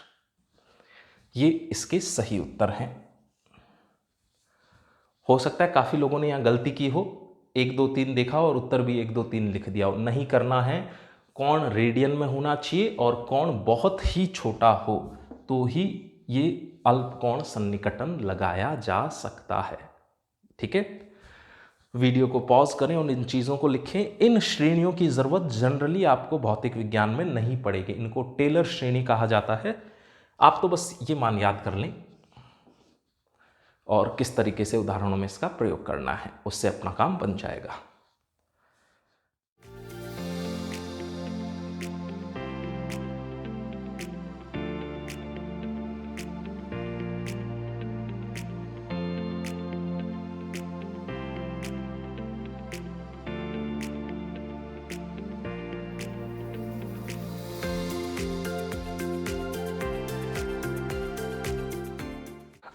[SPEAKER 1] ये इसके सही उत्तर हैं। हो सकता है काफ़ी लोगों ने यहाँ गलती की हो, 1 2 3 देखा और उत्तर भी 1 2 3 लिख दिया हो। नहीं करना है। कोण रेडियन में होना चाहिए और कोण बहुत ही छोटा हो तो ही ये अल्पकोण सन्निकटन लगाया जा सकता है। ठीक है, वीडियो को पॉज करें और इन चीज़ों को लिखें। इन श्रेणियों की ज़रूरत जनरली आपको भौतिक विज्ञान में नहीं पड़ेगी। इनको टेलर श्रेणी कहा जाता है। आप तो बस ये मान याद कर लें और किस तरीके से उदाहरणों में इसका प्रयोग करना है, उससे अपना काम बन जाएगा।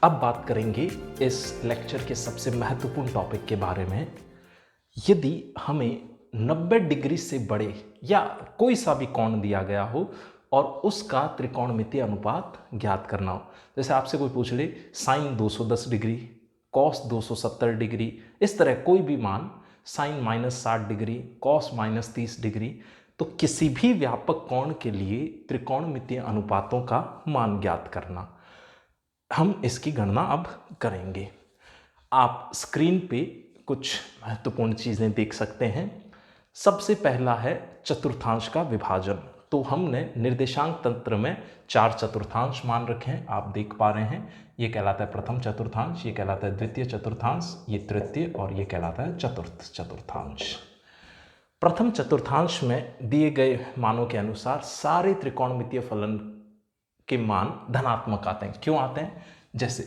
[SPEAKER 1] अब बात करेंगे इस लेक्चर के सबसे महत्वपूर्ण टॉपिक के बारे में। यदि हमें 90 डिग्री से बड़े या कोई सा भी कोण दिया गया हो और उसका त्रिकोणमितीय अनुपात ज्ञात करना हो। जैसे आपसे कोई पूछ ले साइन 210 डिग्री, कॉस 270 डिग्री, इस तरह कोई भी मान, साइन -60 डिग्री, कॉस -30 डिग्री, तो किसी भी व्यापक कोण के लिए त्रिकोणमितीय अनुपातों का मान ज्ञात करना। हम इसकी गणना अब करेंगे। आप स्क्रीन पे कुछ महत्वपूर्ण चीज़ें देख सकते हैं। सबसे पहला है चतुर्थांश का विभाजन। तो हमने निर्देशांक तंत्र में 4 चतुर्थांश मान रखे हैं, आप देख पा रहे हैं। ये कहलाता है प्रथम चतुर्थांश, ये कहलाता है द्वितीय चतुर्थांश, ये तृतीय, और ये कहलाता है चतुर्थ चतुर्थांश। प्रथम चतुर्थांश में दिए गए मानों के अनुसार सारे त्रिकोणमितीय फलन के मान धनात्मक आते हैं। क्यों आते हैं? जैसे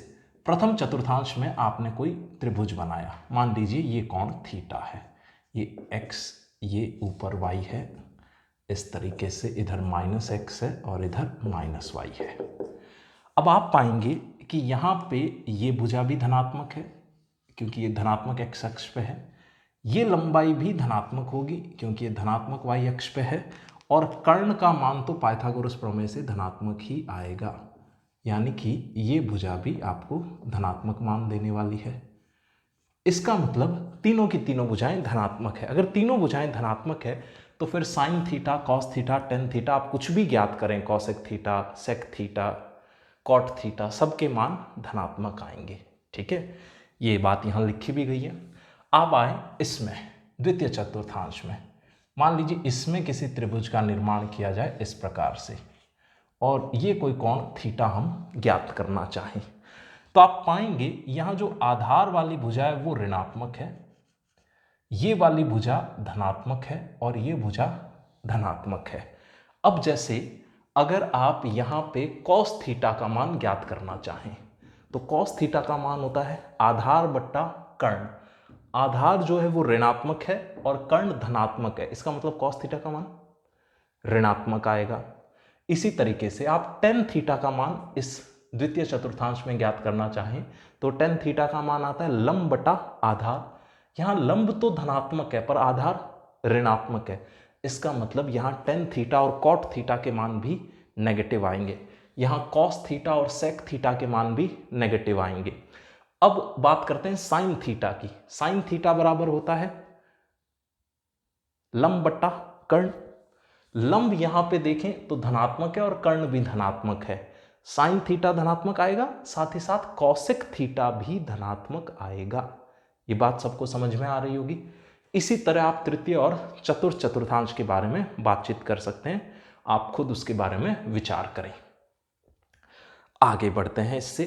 [SPEAKER 1] प्रथम चतुर्थांश में आपने कोई त्रिभुज बनाया, मान लीजिए ये कोण थीटा है, ये x, ये ऊपर y है, इस तरीके से इधर -x है और इधर -y है। अब आप पाएंगे कि यहाँ पे ये भुजा भी धनात्मक है क्योंकि ये धनात्मक x अक्ष पे है, ये लंबाई भी धनात्मक होगी क्योंकि ये धनात्मक y अक्ष पे है, और कर्ण का मान तो पाइथागोरस प्रमेय से धनात्मक ही आएगा, यानी कि ये भुजा भी आपको धनात्मक मान देने वाली है। इसका मतलब तीनों की तीनों भुजाएं धनात्मक है। अगर तीनों भुजाएं धनात्मक है तो फिर sine theta, cos theta, tan theta, आप कुछ भी ज्ञात करें, cosec theta, sec theta, cot theta, सबके मान धनात्मक आएंगे। ठीक है, ये बात यहाँ लिखी भी गई है। अब आए इसमें द्वितीय चतुर्थांश में। मान लीजिए इसमें किसी त्रिभुज का निर्माण किया जाए इस प्रकार से, और ये कोई कोण थीटा हम ज्ञात करना चाहें, तो आप पाएंगे यहाँ जो आधार वाली भुजा है वो ऋणात्मक है, ये वाली भुजा धनात्मक है और ये भुजा धनात्मक है। अब जैसे अगर आप यहाँ पे कॉस थीटा का मान ज्ञात करना चाहें तो कॉस थीटा का मान होता है आधार बट्टा कर्ण। आधार जो है वो ऋणात्मक है और कर्ण धनात्मक है, इसका मतलब कॉस थीटा का मान ऋणात्मक आएगा। इसी तरीके से आप टेन थीटा का मान इस द्वितीय चतुर्थांश में ज्ञात करना चाहें तो टेन थीटा का मान आता है लंब बटा आधार। यहाँ लंब तो धनात्मक है पर आधार ऋणात्मक है, इसका मतलब यहाँ टेन थीटा और कॉट थीटा के मान भी नेगेटिव आएंगे, यहाँ कॉस थीटा और सेक थीटा के मान भी नेगेटिव आएंगे। अब बात करते हैं साइन थीटा की। साइन थीटा बराबर होता है लंब बट्टा कर्ण। लंब यहां पे देखें तो धनात्मक है और कर्ण भी धनात्मक है, साइन थीटा धनात्मक आएगा, साथ ही साथ कॉसेक थीटा भी धनात्मक आएगा। ये बात सबको समझ में आ रही होगी। इसी तरह आप तृतीय और चतुर्थ चतुर्थांश के बारे में बातचीत कर सकते हैं, आप खुद उसके बारे में विचार करें। आगे बढ़ते हैं इससे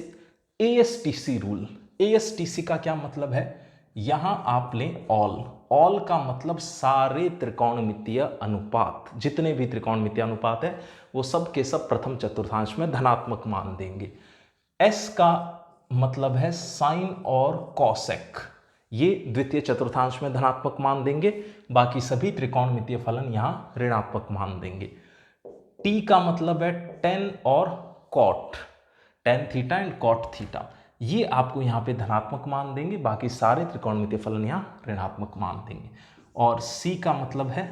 [SPEAKER 1] एएसटीसी रूल। एएसटीसी का क्या मतलब है? यहां आप लें ऑल का मतलब सारे त्रिकोणमितीय अनुपात, जितने भी त्रिकोणमितीय अनुपात है वो सब के सब प्रथम चतुर्थांश में धनात्मक मान देंगे। एस का मतलब है साइन और कॉसेक, ये द्वितीय चतुर्थांश में धनात्मक मान देंगे, बाकी सभी त्रिकोणमितीय फलन यहां ऋणात्मक मान देंगे। टी का मतलब है टेन और cot, tan theta and cot theta, ये आपको यहाँ पे धनात्मक मान देंगे, बाकी सारे त्रिकोणमितीय फलन यहाँ ऋणात्मक मान देंगे। और सी का मतलब है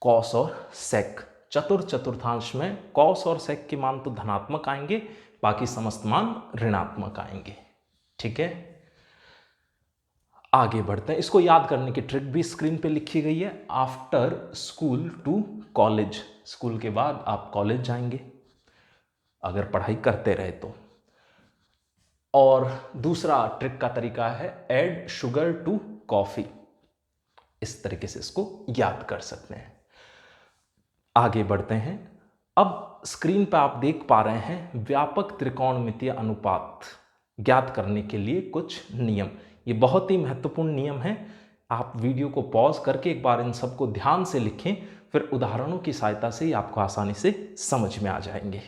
[SPEAKER 1] कॉस और सेक। चतुर्थ चतुर्थांश में कॉस और सेक के मान तो धनात्मक आएंगे, बाकी समस्त मान ऋणात्मक आएंगे। ठीक है, आगे बढ़ते हैं। इसको याद करने की ट्रिक भी स्क्रीन पे लिखी गई है। After school to college, school के बाद आप कॉलेज जाएंगे अगर पढ़ाई करते रहे तो। और दूसरा ट्रिक का तरीका है ऐड शुगर टू कॉफी, इस तरीके से इसको याद कर सकते हैं। आगे बढ़ते हैं। अब स्क्रीन पर आप देख पा रहे हैं व्यापक त्रिकोणमितीय अनुपात ज्ञात करने के लिए कुछ नियम। ये बहुत ही महत्वपूर्ण नियम है, आप वीडियो को पॉज करके एक बार इन सबको ध्यान से लिखें, फिर उदाहरणों की सहायता से आपको आसानी से समझ में आ जाएंगे।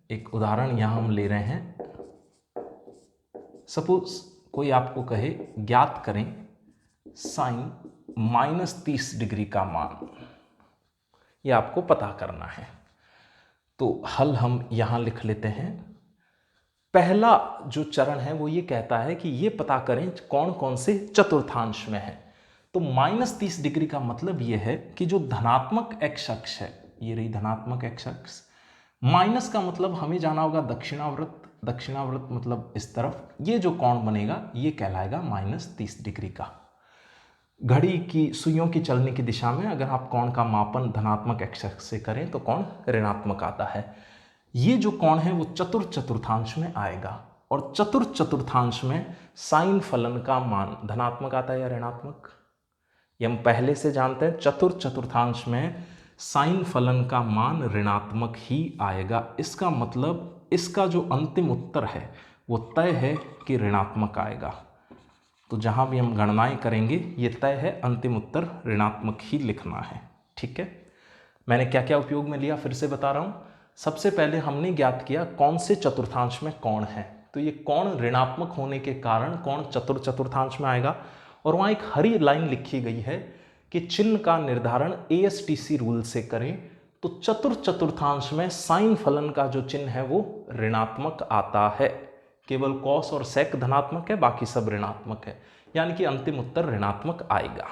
[SPEAKER 1] एक उदाहरण यहां हम ले रहे हैं। सपोज कोई आपको कहे ज्ञात करें साइन -30 डिग्री का मान, यह आपको पता करना है। तो हल हम यहां लिख लेते हैं। पहला जो चरण है वो ये कहता है कि ये पता करें कौन कौन से चतुर्थांश में है। तो -30 डिग्री का मतलब ये है कि जो धनात्मक एक्स अक्ष है, ये रही धनात्मक एक्स अक्ष, माइनस का मतलब हमें जाना होगा दक्षिणावर्त, दक्षिणावर्त मतलब इस तरफ, ये जो कोण बनेगा ये कहलाएगा -30 डिग्री का। घड़ी की सुइयों की चलने की दिशा में अगर आप कोण का मापन धनात्मक एक्स अक्ष से करें तो कोण ऋणात्मक आता है। ये जो कोण है वो चतुर्थांश में आएगा, और चतुर्थांश में साइन फलन का मान धनात्मक आता है या ऋणात्मक, ये हम पहले से जानते हैं। चतुर्थांश में साइन फलन का मान ऋणात्मक ही आएगा। इसका मतलब इसका जो अंतिम उत्तर है वो तय है कि ऋणात्मक आएगा। तो जहां भी हम गणनाएं करेंगे ये तय है, अंतिम उत्तर ऋणात्मक ही लिखना है। ठीक है, मैंने क्या क्या उपयोग में लिया फिर से बता रहा हूं। सबसे पहले हमने ज्ञात किया कौन से चतुर्थांश में कोण है, तो ये कोण ऋणात्मक होने के कारण कोण चतुर्थांश में आएगा। और वहाँ एक हरी लाइन लिखी गई है कि चिन्ह का निर्धारण ASTC रूल से करें तो चतुर्थांश में साइन फलन का जो चिन्ह है वो ऋणात्मक आता है। केवल कॉस और सेक धनात्मक है, बाकी सब ऋणात्मक है, यानी कि अंतिम उत्तर ऋणात्मक आएगा।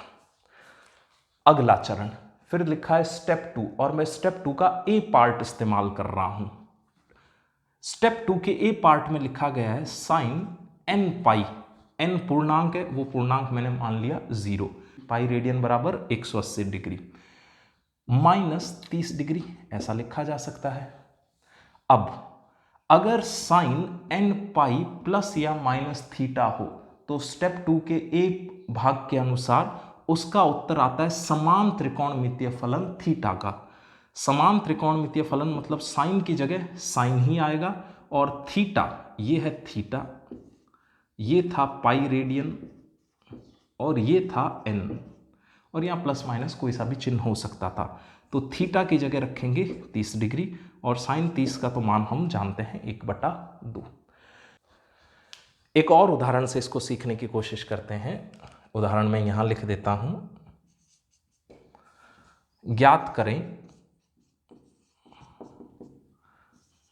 [SPEAKER 1] अगला चरण फिर लिखा है स्टेप 2, और मैं स्टेप 2 का ए पार्ट इस्तेमाल कर रहा हूं। स्टेप 2 के ए पार्ट में लिखा गया है साइन n पाई, n पूर्णांक है, वो पूर्णांक मैंने मान लिया 0, पाई रेडियन बराबर 180 डिग्री, -30 डिग्री ऐसा लिखा जा सकता है। अब अगर साइन n पाई प्लस या माइनस थीटा हो तो स्टेप 2 के ए भाग के अनुसार उसका उत्तर आता है समान त्रिकोणमितीय फलन थीटा का। समान त्रिकोणमितीय फलन मतलब साइन की जगह साइन ही आएगा, और थीटा ये है थीटा, ये था पाई रेडियन, और ये था n, और यहाँ प्लस माइनस कोई सा भी चिन्ह हो सकता था। तो थीटा की जगह रखेंगे 30 डिग्री, और साइन 30 का तो मान हम जानते हैं 1/2। एक और उदाहरण से इसको सीखने की कोशिश करते हैं। उदाहरण मैं यहां लिख देता हूं, ज्ञात करें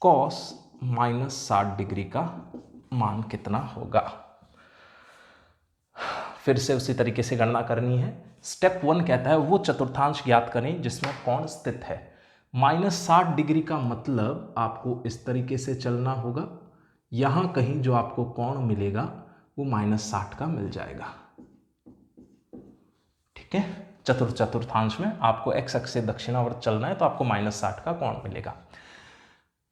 [SPEAKER 1] कॉस -60 डिग्री का मान कितना होगा। फिर से उसी तरीके से गणना करनी है। स्टेप 1 कहता है वो चतुर्थांश ज्ञात करें जिसमें कोण स्थित है। -60 डिग्री का मतलब आपको इस तरीके से चलना होगा, यहां कहीं जो आपको कोण मिलेगा वो -60 का मिल जाएगा। ठीक है, चतुर्थांश में आपको एक्स अक्ष से दक्षिणावर्त चलना है तो आपको -60 का कोण मिलेगा,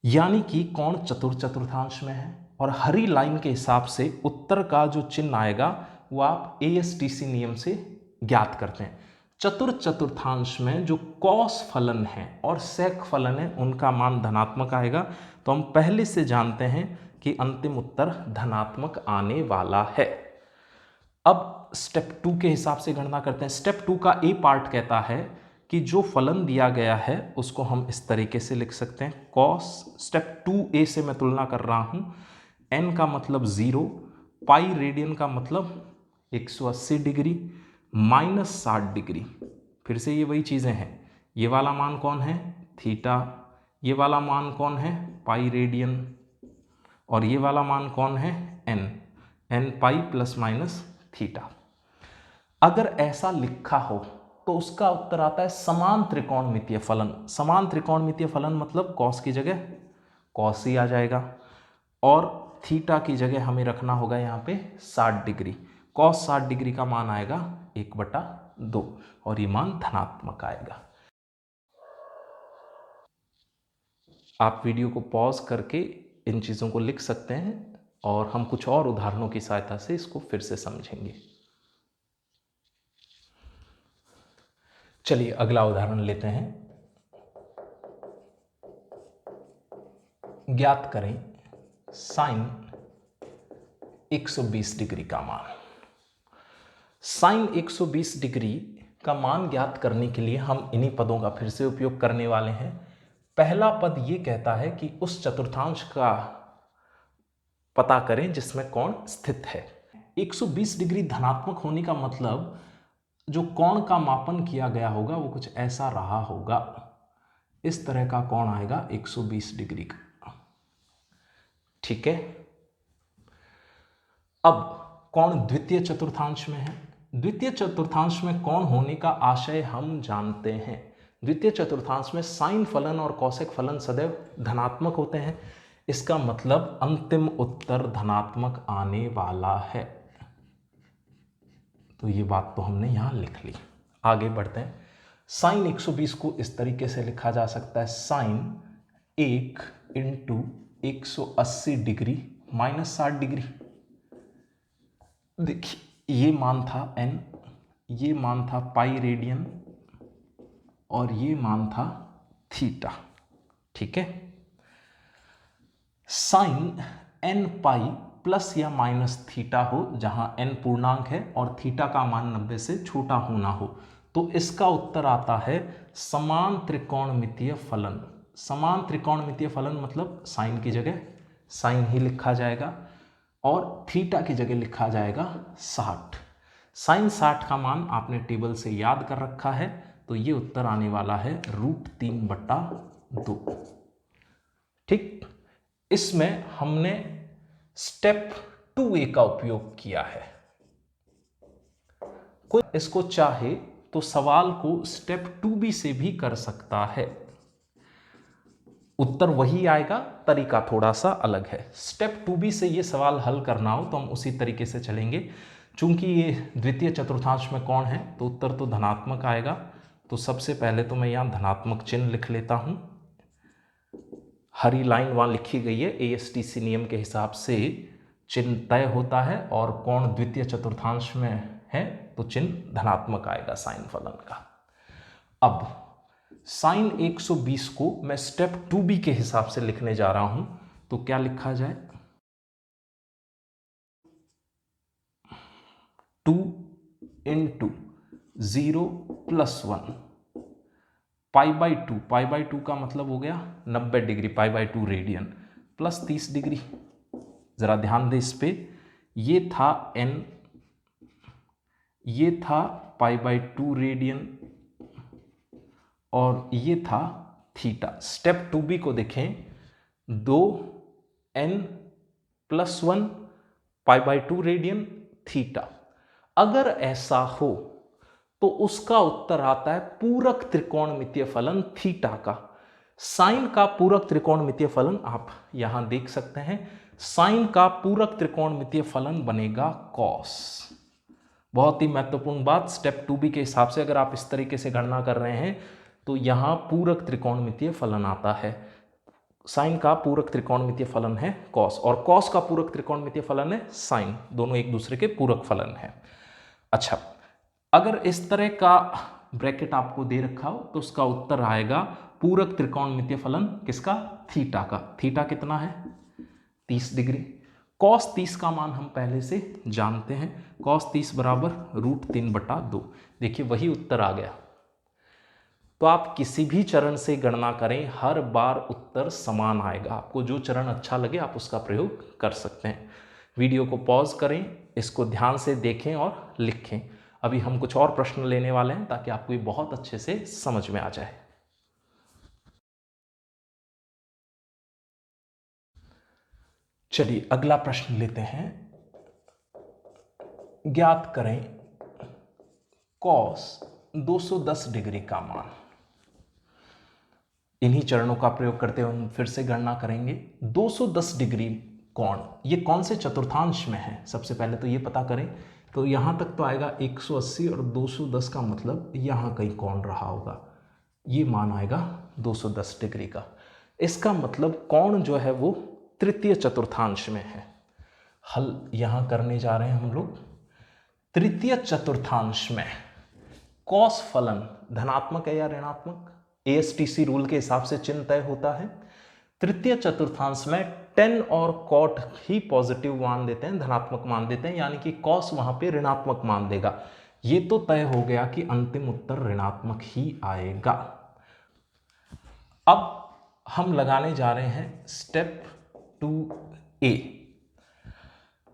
[SPEAKER 1] यानी कि कोण चतुर्थांश में है। और हरी लाइन के हिसाब से उत्तर का जो चिन्ह आएगा वो आप ASTC नियम से ज्ञात करते हैं। चतुर्थांश में जो कॉस फलन है और सेक फलन है उनका मान धनात्मक आएगा, तो हम पहले से जानते हैं कि अंतिम उत्तर धनात्मक आने वाला है। अब स्टेप 2 के हिसाब से गणना करते हैं। स्टेप 2 का ए पार्ट कहता है कि जो फलन दिया गया है उसको हम इस तरीके से लिख सकते हैं कॉस, स्टेप 2A से मैं तुलना कर रहा हूं, n का मतलब 0, पाई रेडियन का मतलब 180 डिग्री, -60 डिग्री। फिर से ये वही चीज़ें हैं, ये वाला मान कौन है थीटा, ये वाला मान कौन है पाई रेडियन, और ये वाला मान कौन है n pi plus minus theta. अगर ऐसा लिखा हो तो उसका उत्तर आता है समान त्रिकोणमितीय फलन। समान त्रिकोणमितीय फलन मतलब कॉस की जगह कॉस ही आ जाएगा, और थीटा की जगह हमें रखना होगा यहाँ पे 60 डिग्री। कॉस 60 डिग्री का मान आएगा 1/2, और ये मान धनात्मक आएगा। आप वीडियो को पॉज करके इन चीज़ों को लिख सकते हैं, और हम कुछ और उदाहरणों की सहायता से इसको फिर से समझेंगे। चलिए अगला उदाहरण लेते हैं। ज्ञात करें साइन 120 डिग्री का मान। साइन 120 डिग्री का मान ज्ञात करने के लिए हम इन्हीं पदों का फिर से उपयोग करने वाले हैं। पहला पद ये कहता है कि उस चतुर्थांश का पता करें जिसमें कोण स्थित है। 120 डिग्री धनात्मक होने का मतलब जो कोण का मापन किया गया होगा वो कुछ ऐसा रहा होगा, इस तरह का कोण आएगा 120 डिग्री का। ठीक है, अब कोण द्वितीय चतुर्थांश में है। द्वितीय चतुर्थांश में कोण होने का आशय हम जानते हैं। द्वितीय चतुर्थांश में साइन फलन और कोसेक फलन सदैव धनात्मक होते हैं। इसका मतलब अंतिम उत्तर धनात्मक आने वाला है। तो ये बात तो हमने यहां लिख ली। आगे बढ़ते हैं। साइन 120 को इस तरीके से लिखा जा सकता है, sine 1 into 180 degree minus 60 degree. देखिए ये मान था n, ये मान था पाई रेडियन और ये मान था थीटा। ठीक है। साइन n पाई प्लस या माइनस थीटा हो, जहां n पूर्णांक है और थीटा का मान 90 से छोटा होना हो, तो इसका उत्तर आता है समान त्रिकोणमितीय फलन। समान त्रिकोणमितीय फलन मतलब साइन की जगह साइन ही लिखा जाएगा और थीटा की जगह लिखा जाएगा 60। साइन 60 का मान आपने टेबल से याद कर रखा है, तो ये उत्तर आने वाला है √3/2। ठीक। इसमें हमने स्टेप 2A का उपयोग किया है। कोई इसको चाहे तो सवाल को स्टेप 2B से भी कर सकता है, उत्तर वही आएगा, तरीका थोड़ा सा अलग है। स्टेप 2B से ये सवाल हल करना हो तो हम उसी तरीके से चलेंगे। चूंकि ये द्वितीय चतुर्थांश में कोण है तो उत्तर तो धनात्मक आएगा। तो सबसे पहले तो मैं यहाँ धनात्मक चिन्ह लिख लेता हूँ। हरी लाइन वहाँ लिखी गई है, ASTC नियम के हिसाब से चिन्ह तय होता है और कोण द्वितीय चतुर्थांश में है तो चिन्ह धनात्मक आएगा साइन फलन का। अब साइन 120 को मैं स्टेप 2B के हिसाब से लिखने जा रहा हूं, तो क्या लिखा जाए, 2 इंटू 0 + 1 π/2। π/2 का मतलब हो गया 90 डिग्री, π/2 रेडियन प्लस 30 डिग्री। जरा ध्यान दे इस पे, ये था n, ये था π/2 रेडियन और ये था थीटा। स्टेप 2B को देखें, 2n + 1 π/2 रेडियन थीटा। अगर ऐसा हो तो उसका उत्तर आता है पूरक त्रिकोणमितीय फलन थीटा का। साइन का पूरक त्रिकोणमितीय फलन आप यहां देख सकते हैं, साइन का पूरक त्रिकोणमितीय फलन बनेगा कॉस। बहुत ही महत्वपूर्ण बात, स्टेप 2B के हिसाब से अगर आप इस तरीके से गणना कर रहे हैं तो यहां पूरक त्रिकोणमितीय फलन आता है। साइन का पूरक त्रिकोणमितीय फलन है कॉस और कॉस का पूरक त्रिकोणमितीय फलन है साइन, दोनों एक दूसरे के पूरक फलन है। अच्छा, अगर इस तरह का ब्रैकेट आपको दे रखा हो तो उसका उत्तर आएगा पूरक त्रिकोणमितीय फलन किसका, थीटा का। थीटा कितना है, 30 डिग्री। कॉस 30 का मान हम पहले से जानते हैं, कॉस 30 = √3/2। देखिए वही उत्तर आ गया। तो आप किसी भी चरण से गणना करें, हर बार उत्तर समान आएगा। आपको जो चरण अच्छा लगे आप उसका प्रयोग कर सकते हैं। वीडियो को पॉज करें, इसको ध्यान से देखें और लिखें। अभी हम कुछ और प्रश्न लेने वाले हैं ताकि आपको ये बहुत अच्छे से समझ में आ जाए। चलिए अगला प्रश्न लेते हैं। ज्ञात करें कॉस 210 डिग्री का मान। इन्हीं चरणों का प्रयोग करते हुए हम फिर से गणना करेंगे। 210 डिग्री कोण ये कौन से चतुर्थांश में है, सबसे पहले तो ये पता करें। तो यहां तक तो आएगा 180 और 210 का मतलब यहां कहीं कोण रहा होगा, ये मान आएगा 210 डिग्री का। इसका मतलब कोण जो है वो तृतीय चतुर्थांश में है। हल यहां करने जा रहे हैं हम लोग। तृतीय चतुर्थांश में कॉस फलन धनात्मक है या ऋणात्मक, ASTC रूल के हिसाब से चिन्ह तय होता है। तृतीय चतुर्थांश में tan और cot ही पॉजिटिव मान देते हैं, धनात्मक मान देते हैं, यानी कि cos वहां पे ऋणात्मक मान देगा। ये तो तय हो गया कि अंतिम उत्तर ऋणात्मक ही आएगा। अब हम लगाने जा रहे हैं स्टेप 2A।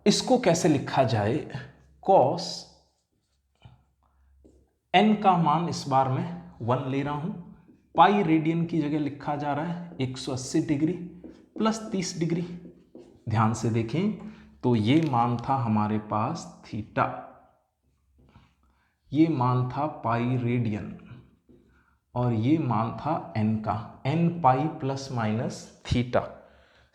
[SPEAKER 1] इसको कैसे लिखा जाए, cos n का मान इस बार मैं 1 ले रहा हूं, पाई रेडियन की जगह लिखा जा रहा है 180 डिग्री प्लस 30 डिग्री। ध्यान से देखें, तो ये मान था हमारे पास थीटा, ये मान था पाई रेडियन, और ये मान था n का, n pi plus minus theta.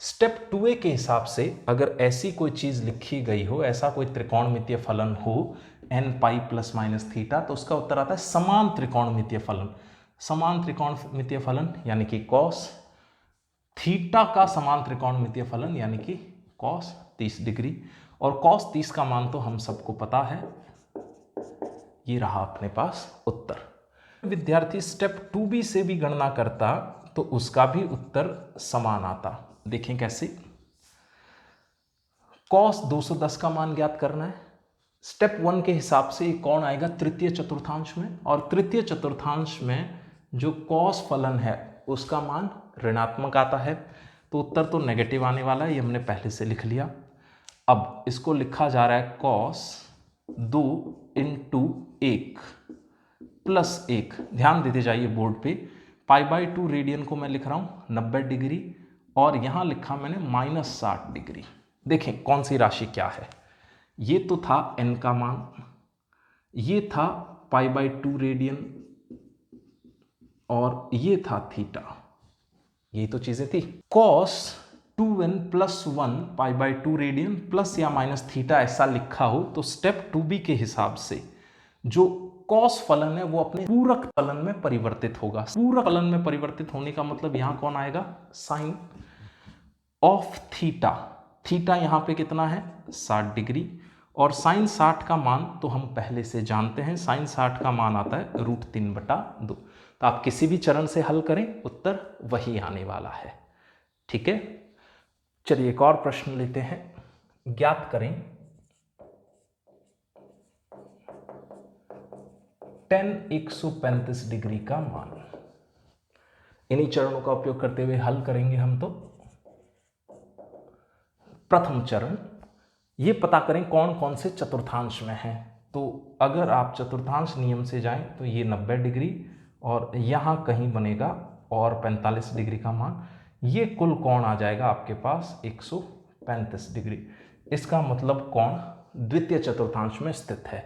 [SPEAKER 1] Step 2a के हिसाब से अगर ऐसी कोई चीज लिखी गई हो, ऐसा कोई त्रिकोणमितीय फलन हो n pi plus minus theta, तो उसका उत्तर आता है समान त्रिकोणमितीय फलन। समान त्रिकोणमितीय फलन यानी कि कॉस थीटा का समान त्रिकोणमितीय फलन यानी कि कॉस 30 डिग्री, और कॉस 30 का मान तो हम सबको पता है, ये रहा अपने पास उत्तर। विद्यार्थी स्टेप 2b से भी गणना करता तो उसका भी उत्तर समान आता। देखें कैसे, कॉस 210 का मान ज्ञात करना है। स्टेप 1 के हिसाब से कौन आएगा तृतीय चतुर्थांश में, और तृतीय चतुर्थांश में जो कॉस फलन है उसका मान ऋणात्मक आता है, तो उत्तर तो नेगेटिव आने वाला है, ये हमने पहले से लिख लिया। अब इसको लिखा जा रहा है कॉस 2 इंटू 1 प्लस 1, ध्यान देते जाइए बोर्ड पे, π/2 रेडियन को मैं लिख रहा हूं 90 डिग्री, और यहां लिखा मैंने -60 डिग्री। देखें कौन सी राशि क्या है, ये तो था n का मान, ये था π/2 रेडियन, और ये था थीटा, यही तो चीजें थी। cos 2n plus 1 π/2 radian plus या माइनस थीटा ऐसा लिखा हो तो स्टेप 2b के हिसाब से जो कॉस फलन है वो अपने पूरक फलन में परिवर्तित होगा। पूरक फलन में परिवर्तित होने का मतलब यहां कौन आएगा, साइन ऑफ थीटा। थीटा यहां पे कितना है 60 डिग्री, और साइन 60 का मान तो हम पहले से जानते हैं, साइन 60 का मान आता है √3/2। तो आप किसी भी चरण से हल करें उत्तर वही आने वाला है। ठीक है, चलिए एक और प्रश्न लेते हैं। ज्ञात करें tan 135 डिग्री का मान। इन्हीं चरणों का उपयोग करते हुए हल करेंगे हम। तो प्रथम चरण, ये पता करें कौन कौन से चतुर्थांश में है। तो अगर आप चतुर्थांश नियम से जाएं तो ये 90 डिग्री और यहाँ कहीं बनेगा और 45 डिग्री का मान, ये कुल कोण आ जाएगा आपके पास 135 डिग्री। इसका मतलब कोण द्वितीय चतुर्थांश में स्थित है।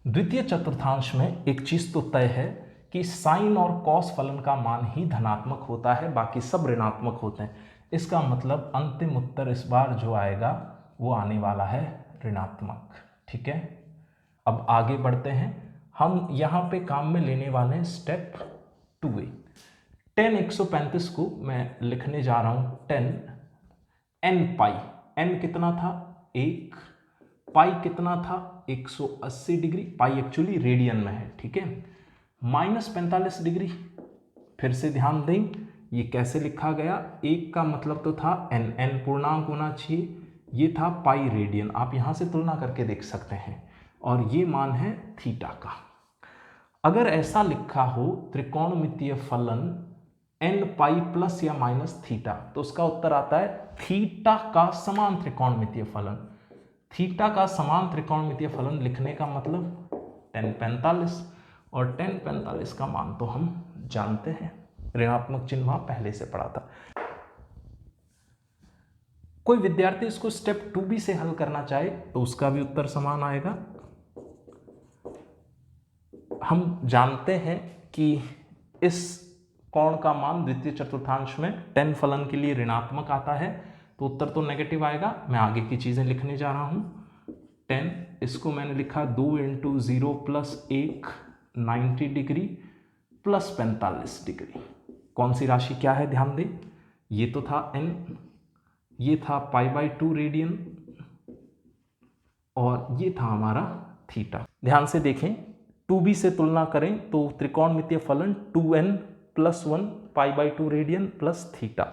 [SPEAKER 1] द्वितीय चतुर्थांश में एक चीज तो तय है कि साइन और कॉस फलन का मान ही धनात्मक होता है, बाकी सब ऋणात्मक होते हैं। इसका मतलब अंतिम उत्तर इस बार जो आएगा वो आने वाला है ऋणात्मक। ठीक है, अब आगे बढ़ते हैं। हम यहाँ पे काम में लेने वाले हैं स्टेप 2a। tan 135 को मैं लिखने जा रहा हूँ tan n पाई। n कितना था 1, पाई कितना था 180 डिग्री, पाई एक्चुअली रेडियन में है। ठीक है, -45 डिग्री। फिर से ध्यान दें ये कैसे लिखा गया, 1 का मतलब तो था n, n पूर्णांक होना चाहिए, ये था पाई रेडियन, आप यहाँ से तुलना करके देख सकते हैं, और ये मान है थीटा का। अगर ऐसा लिखा हो त्रिकोणमितीय फलन n पाई प्लस या माइनस थीटा, तो उसका उत्तर आता है थीटा का समान त्रिकोणमितीय फलन। थीटा का समान त्रिकोणमितीय फलन लिखने का मतलब tan 45, और tan 45 का मान तो हम जानते हैं, ऋणात्मक चिन्ह वहां पहले से पड़ा था। कोई विद्यार्थी इसको स्टेप 2b से हल करना चाहे तो उसका भी उत्तर समान आएगा। हम जानते हैं कि इस कोण का मान द्वितीय चतुर्थांश में tan फलन के लिए ऋणात्मक आता है, तो उत्तर तो नेगेटिव आएगा। मैं आगे की चीजें लिखने जा रहा हूं। tan, इसको मैंने लिखा 2 × 0 + 1 90 डिग्री प्लस 45 डिग्री। कौन सी राशि क्या है ध्यान दें, ये तो था n, ये था π/2 रेडियन, और ये था हमारा थीटा। ध्यान से देखें, 2b से तुलना करें तो त्रिकोणमितीय फलन 2n + 1 π/2 रेडियन प्लस थीटा।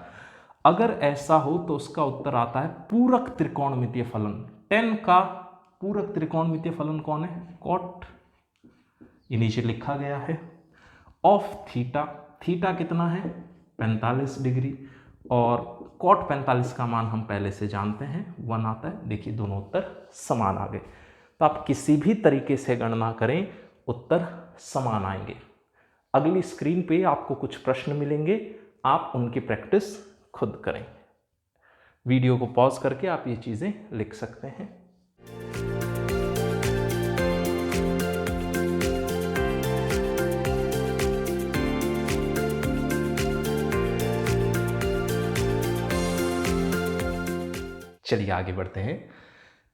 [SPEAKER 1] अगर ऐसा हो तो उसका उत्तर आता है पूरक त्रिकोणमितीय फलन। tan का पूरक त्रिकोणमितीय फलन कौन है, cot, ये नीचे लिखा गया है, ऑफ थीटा। थीटा कितना है 45 डिग्री, और cot 45 का मान हम पहले से जानते हैं 1 आता है। देखिए दोनों उत्तर समान आ गए। तो आप किसी भी तरीके से गणना करें उत्तर समान आएंगे। अगली स्क्रीन पे आपको कुछ प्रश्न मिलेंगे, आप उनकी प्रैक्टिस खुद करें। वीडियो को पॉज करके आप ये चीज़ें लिख सकते हैं। चलिए आगे बढ़ते हैं।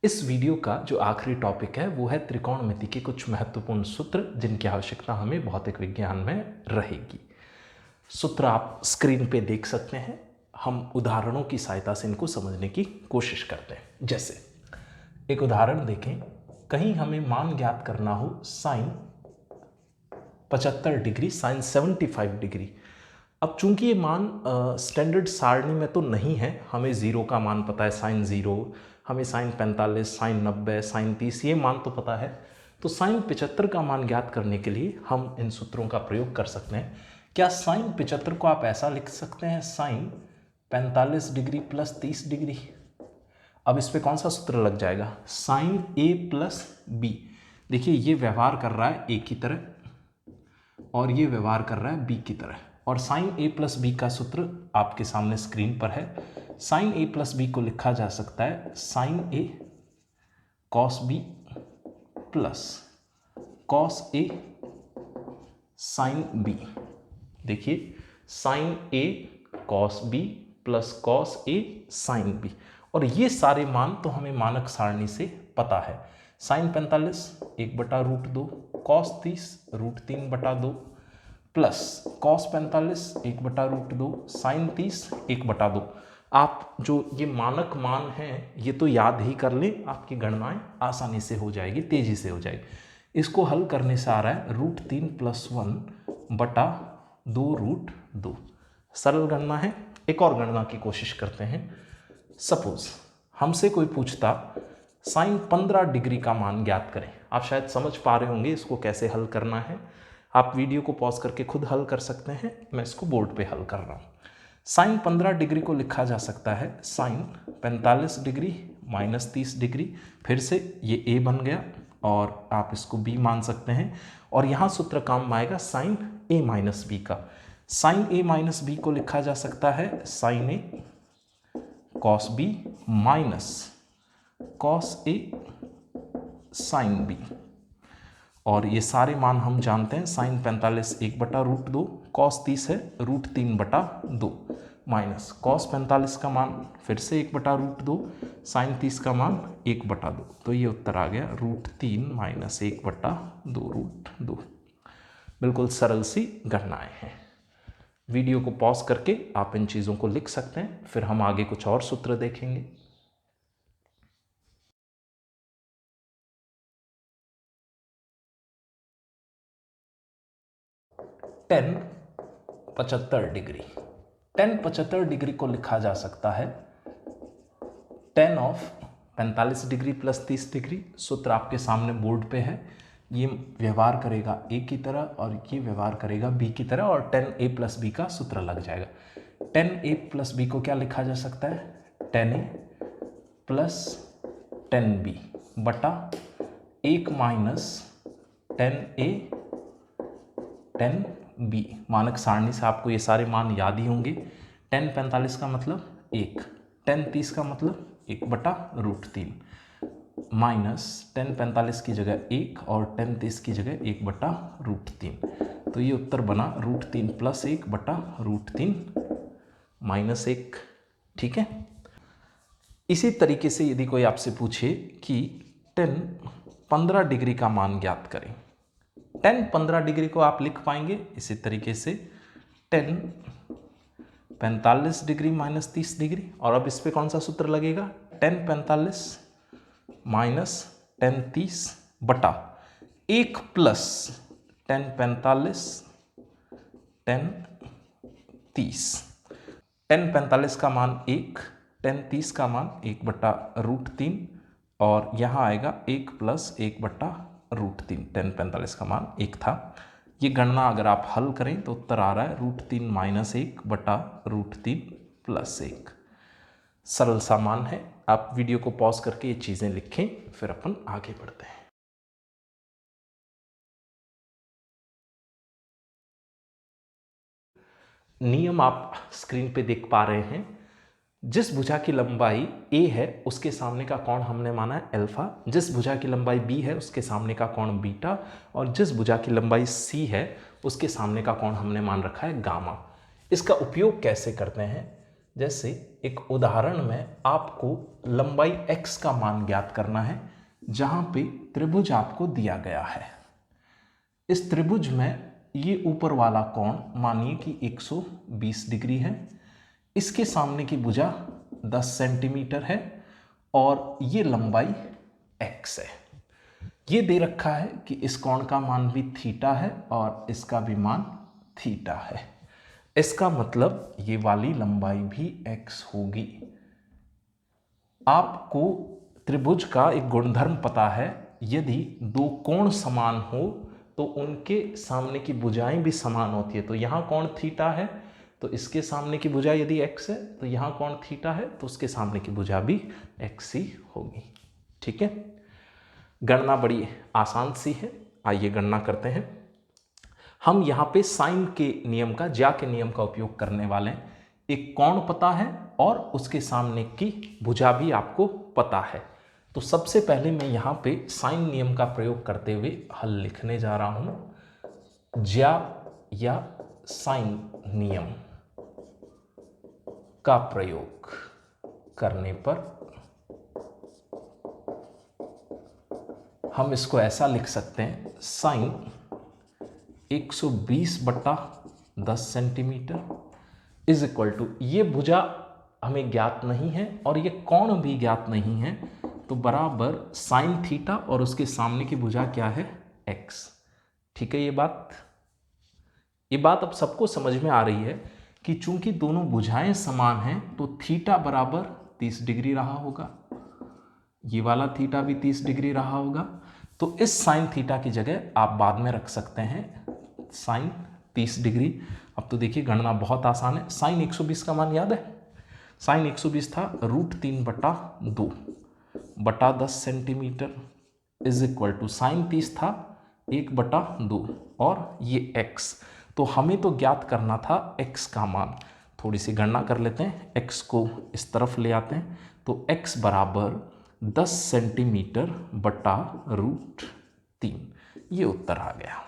[SPEAKER 1] इस वीडियो का जो आखिरी टॉपिक है वो है त्रिकोणमिति के कुछ महत्वपूर्ण सूत्र जिनकी आवश्यकता हमें भौतिक विज्ञान में रहेगी। सूत्र आप स्क्रीन पे देख सकते हैं। हम उदाहरणों की सहायता से इनको समझने की कोशिश करते हैं। जैसे एक उदाहरण देखें, कहीं हमें मान ज्ञात करना हो साइन 75 डिग्री, साइन 75 डिग्री। अब चूंकि ये मान स्टैंडर्ड सारणी में तो नहीं है, हमें ज़ीरो का मान पता है, साइन 0, हमें साइन 45, साइन 90, साइन 30 ये मान तो पता है। तो साइन 75 का मान ज्ञात करने के लिए हम इन सूत्रों का प्रयोग कर सकते हैं। क्या साइन 75 को आप ऐसा लिख सकते हैं, साइन 45 डिग्री प्लस 30 डिग्री। अब इस पर कौन सा सूत्र लग जाएगा, साइन ए प्लस बी। देखिए ये व्यवहार कर रहा है ए की तरह और ये व्यवहार कर रहा है बी की तरह, और साइन ए प्लस बी का सूत्र आपके सामने स्क्रीन पर है। साइन ए प्लस बी को लिखा जा सकता है sign A cos B plus cos A sine B. देखिए sign A cos B plus cos A sine B, और ये सारे मान तो हमें मानक सारणी से पता है। Sine 45 1/√2, cos 30 √3/2 plus cos 45 1/√2, sine 30 1/2। आप जो ये मानक मान हैं ये तो याद ही कर लें, आपकी गणनाएं आसानी से हो जाएगी, तेजी से हो जाएगी। इसको हल करने से आ रहा है √3 + 1/2√2। सरल गणना है। एक और गणना की कोशिश करते हैं। सपोज हमसे कोई पूछता साइन 15 डिग्री का मान ज्ञात करें। आप शायद समझ पा रहे होंगे इसको कैसे हल करना है। आप वीडियो को पॉज करके खुद हल कर सकते हैं, मैं इसको बोर्ड पे हल कर रहा हूँ। साइन 15 डिग्री को लिखा जा सकता है साइन 45 डिग्री माइनस 30 डिग्री। फिर से ये ए बन गया और आप इसको बी मान सकते हैं, और यहाँ सूत्र काम आएगा साइन ए माइनस बी का। साइन ए माइनस बी को लिखा जा सकता है sign A cos B minus cos A sine B, और ये सारे मान हम जानते हैं। साइन 45 1/√2, कॉस 30 है √3/2 माइनस कॉस 45 का मान फिर से 1/√2, साइन 30 का मान 1/2। तो ये उत्तर आ गया √3 - 1/2√2। बिल्कुल सरल सी गणनाएं हैं। वीडियो को पॉज करके आप इन चीज़ों को लिख सकते हैं, फिर हम आगे कुछ और सूत्र देखेंगे। टेन 75 डिग्री, टेन 75 डिग्री को लिखा जा सकता है ten of 45 degree plus 30 degree. सूत्र आपके सामने बोर्ड पे है। ये व्यवहार करेगा ए की तरह और ये व्यवहार करेगा बी की तरह, और टेन ए प्लस बी का सूत्र लग जाएगा। टेन ए प्लस बी को क्या लिखा जा सकता है, टेन ए प्लस टेन बी बटा 1 माइनस टेन ए टेन बी। मानक सारणी से आपको ये सारे मान याद ही होंगे। टेन 45 का मतलब 1, टेन 30 का मतलब 1/√3 माइनस टेन 45 की जगह 1 और टेन 30 की जगह 1/√3। तो ये उत्तर बना √3 + 1/√3 - 1। ठीक है। इसी तरीके से यदि कोई आपसे पूछे कि टेन 15 डिग्री का मान ज्ञात करें, टेन 15 डिग्री को आप लिख पाएंगे इसी तरीके से टेन 45 डिग्री माइनस 30 डिग्री, और अब इस पे कौन सा सूत्र लगेगा, टेन 45 माइनस टेन 30 बटा 1 प्लस टेन 45 टेन 30। टेन 45 का मान 1, टेन 30 का मान 1/√3, और यहाँ आएगा 1 + 1/√3। टेन 45 का मान 1 था। ये गणना अगर आप हल करें तो उत्तर आ रहा है √3 - 1/√3 + 1। सरल सा मान है। आप वीडियो को पॉज करके ये चीज़ें लिखें, फिर अपन आगे बढ़ते हैं। नियम आप स्क्रीन पे देख पा रहे हैं। जिस भुजा की लंबाई a है उसके सामने का कोण हमने माना है अल्फा, जिस भुजा की लंबाई b है उसके सामने का कोण बीटा, और जिस भुजा की लंबाई c है उसके सामने का कोण हमने मान रखा है गामा। इसका उपयोग कैसे करते हैं? जैसे एक उदाहरण में आपको लंबाई x का मान ज्ञात करना है, जहां पे त्रिभुज आपको दिया गया है। इस त्रिभुज में ये ऊपर वाला कोण मानिए कि 120 डिग्री है, इसके सामने की भुजा 10 सेंटीमीटर है और ये लंबाई x है। ये दे रखा है कि इस कोण का मान भी थीटा है और इसका भी मान थीटा है। इसका मतलब ये वाली लंबाई भी x होगी। आपको त्रिभुज का एक गुणधर्म पता है, यदि दो कोण समान हो तो उनके सामने की भुजाएं भी समान होती है। तो यहाँ कोण थीटा है तो इसके सामने की भुजा यदि x है तो यहाँ कोण थीटा है तो उसके सामने की भुजा भी x ही होगी। ठीक है, गणना बड़ी आसान सी है, आइए गणना करते हैं। हम यहाँ पे साइन के नियम का, ज्या के नियम का उपयोग करने वाले हैं। एक कोण पता है और उसके सामने की भुजा भी आपको पता है। तो सबसे पहले मैं यहाँ पे साइन नियम का प्रयोग करते हुए हल लिखने जा रहा हूं। ज्या या साइन नियम का प्रयोग करने पर हम इसको ऐसा लिख सकते हैं, sine 120/10 centimetre is equal to, ये भुजा हमें ज्ञात नहीं है और ये कोण भी ज्ञात नहीं है, तो बराबर साइन थीटा और उसके सामने की भुजा क्या है, x। ठीक है, ये बात अब सबको समझ में आ रही है कि चूंकि दोनों भुजाएं समान हैं तो थीटा बराबर 30 डिग्री रहा होगा, ये वाला थीटा भी 30 डिग्री रहा होगा। तो इस साइन थीटा की जगह आप बाद में रख सकते हैं साइन 30 डिग्री। अब तो देखिए गणना बहुत आसान है। साइन 120 का मान याद है, साइन 120 था √3/2/10 centimetre is equal to sine 30 था 1/2 और ये x। तो हमें तो ज्ञात करना था x का मान। थोड़ी सी गणना कर लेते हैं, x को इस तरफ ले आते हैं तो x बराबर 10 सेंटीमीटर बटा √3, ये उत्तर आ गया।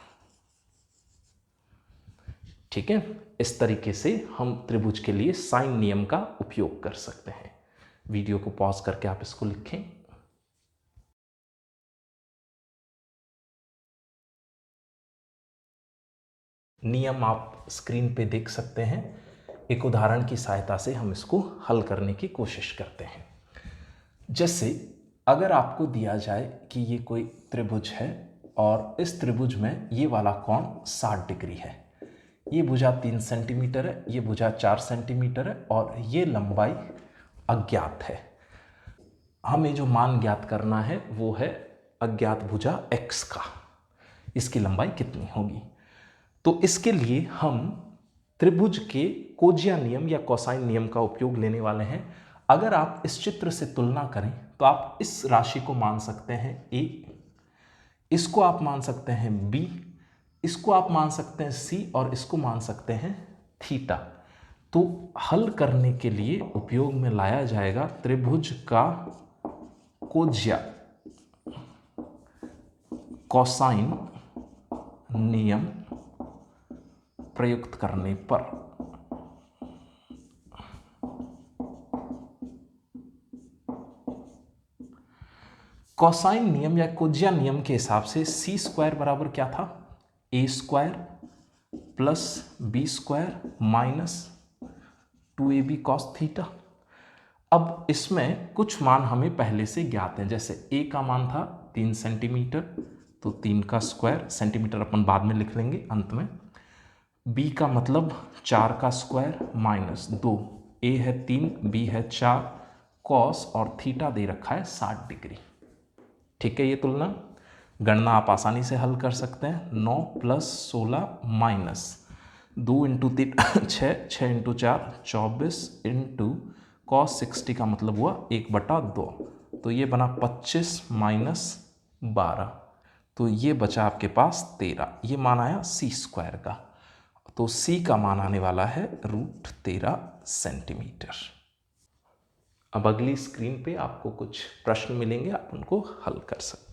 [SPEAKER 1] ठीक है, इस तरीके से हम त्रिभुज के लिए साइन नियम का उपयोग कर सकते हैं। वीडियो को पॉज करके आप इसको लिखें। नियम आप स्क्रीन पे देख सकते हैं। एक उदाहरण की सहायता से हम इसको हल करने की कोशिश करते हैं। जैसे अगर आपको दिया जाए कि ये कोई त्रिभुज है और इस त्रिभुज में ये वाला कोण 60 डिग्री है, ये भुजा 3 सेंटीमीटर है, ये भुजा 4 सेंटीमीटर है और ये लंबाई अज्ञात है। हमें जो मान ज्ञात करना है वो है अज्ञात भुजा x का, इसकी लंबाई कितनी होगी। तो इसके लिए हम त्रिभुज के कोजिया नियम या कोसाइन नियम का उपयोग लेने वाले हैं। अगर आप इस चित्र से तुलना करें तो आप इस राशि को मान सकते हैं a, इसको आप मान सकते हैं b, इसको आप मान सकते हैं c और इसको मान सकते हैं थीटा। तो हल करने के लिए उपयोग में लाया जाएगा त्रिभुज का कोजिया कोसाइन नियम प्रयुक्त करने पर। कोसाइन नियम या कोजिया नियम के हिसाब से सी स्क्वायर बराबर क्या था, A square plus B square minus 2ab cos theta. अब इसमें कुछ मान हमें पहले से ज्ञात हैं, जैसे a का मान था 3 सेंटीमीटर तो 3 का स्क्वायर, सेंटीमीटर अपन बाद में लिख लेंगे अंत में। b का मतलब 4 का स्क्वायर माइनस 2, a है 3 b है 4, कॉस और थीटा दे रखा है 60 डिग्री। ठीक है, ये तुलना गणना आप आसानी से हल कर सकते हैं। 9 + 16 माइनस 2 × 3 6, 6 × 4 24 इंटू कॉस 60 का मतलब हुआ 1/2, तो ये बना 25 माइनस 12, तो ये बचा आपके पास 13। ये मान आया सी स्क्वायर का, तो सी का मान आने वाला है √13 सेंटीमीटर। अब अगली स्क्रीन पे आपको कुछ प्रश्न मिलेंगे, आप उनको हल कर सकते हैं।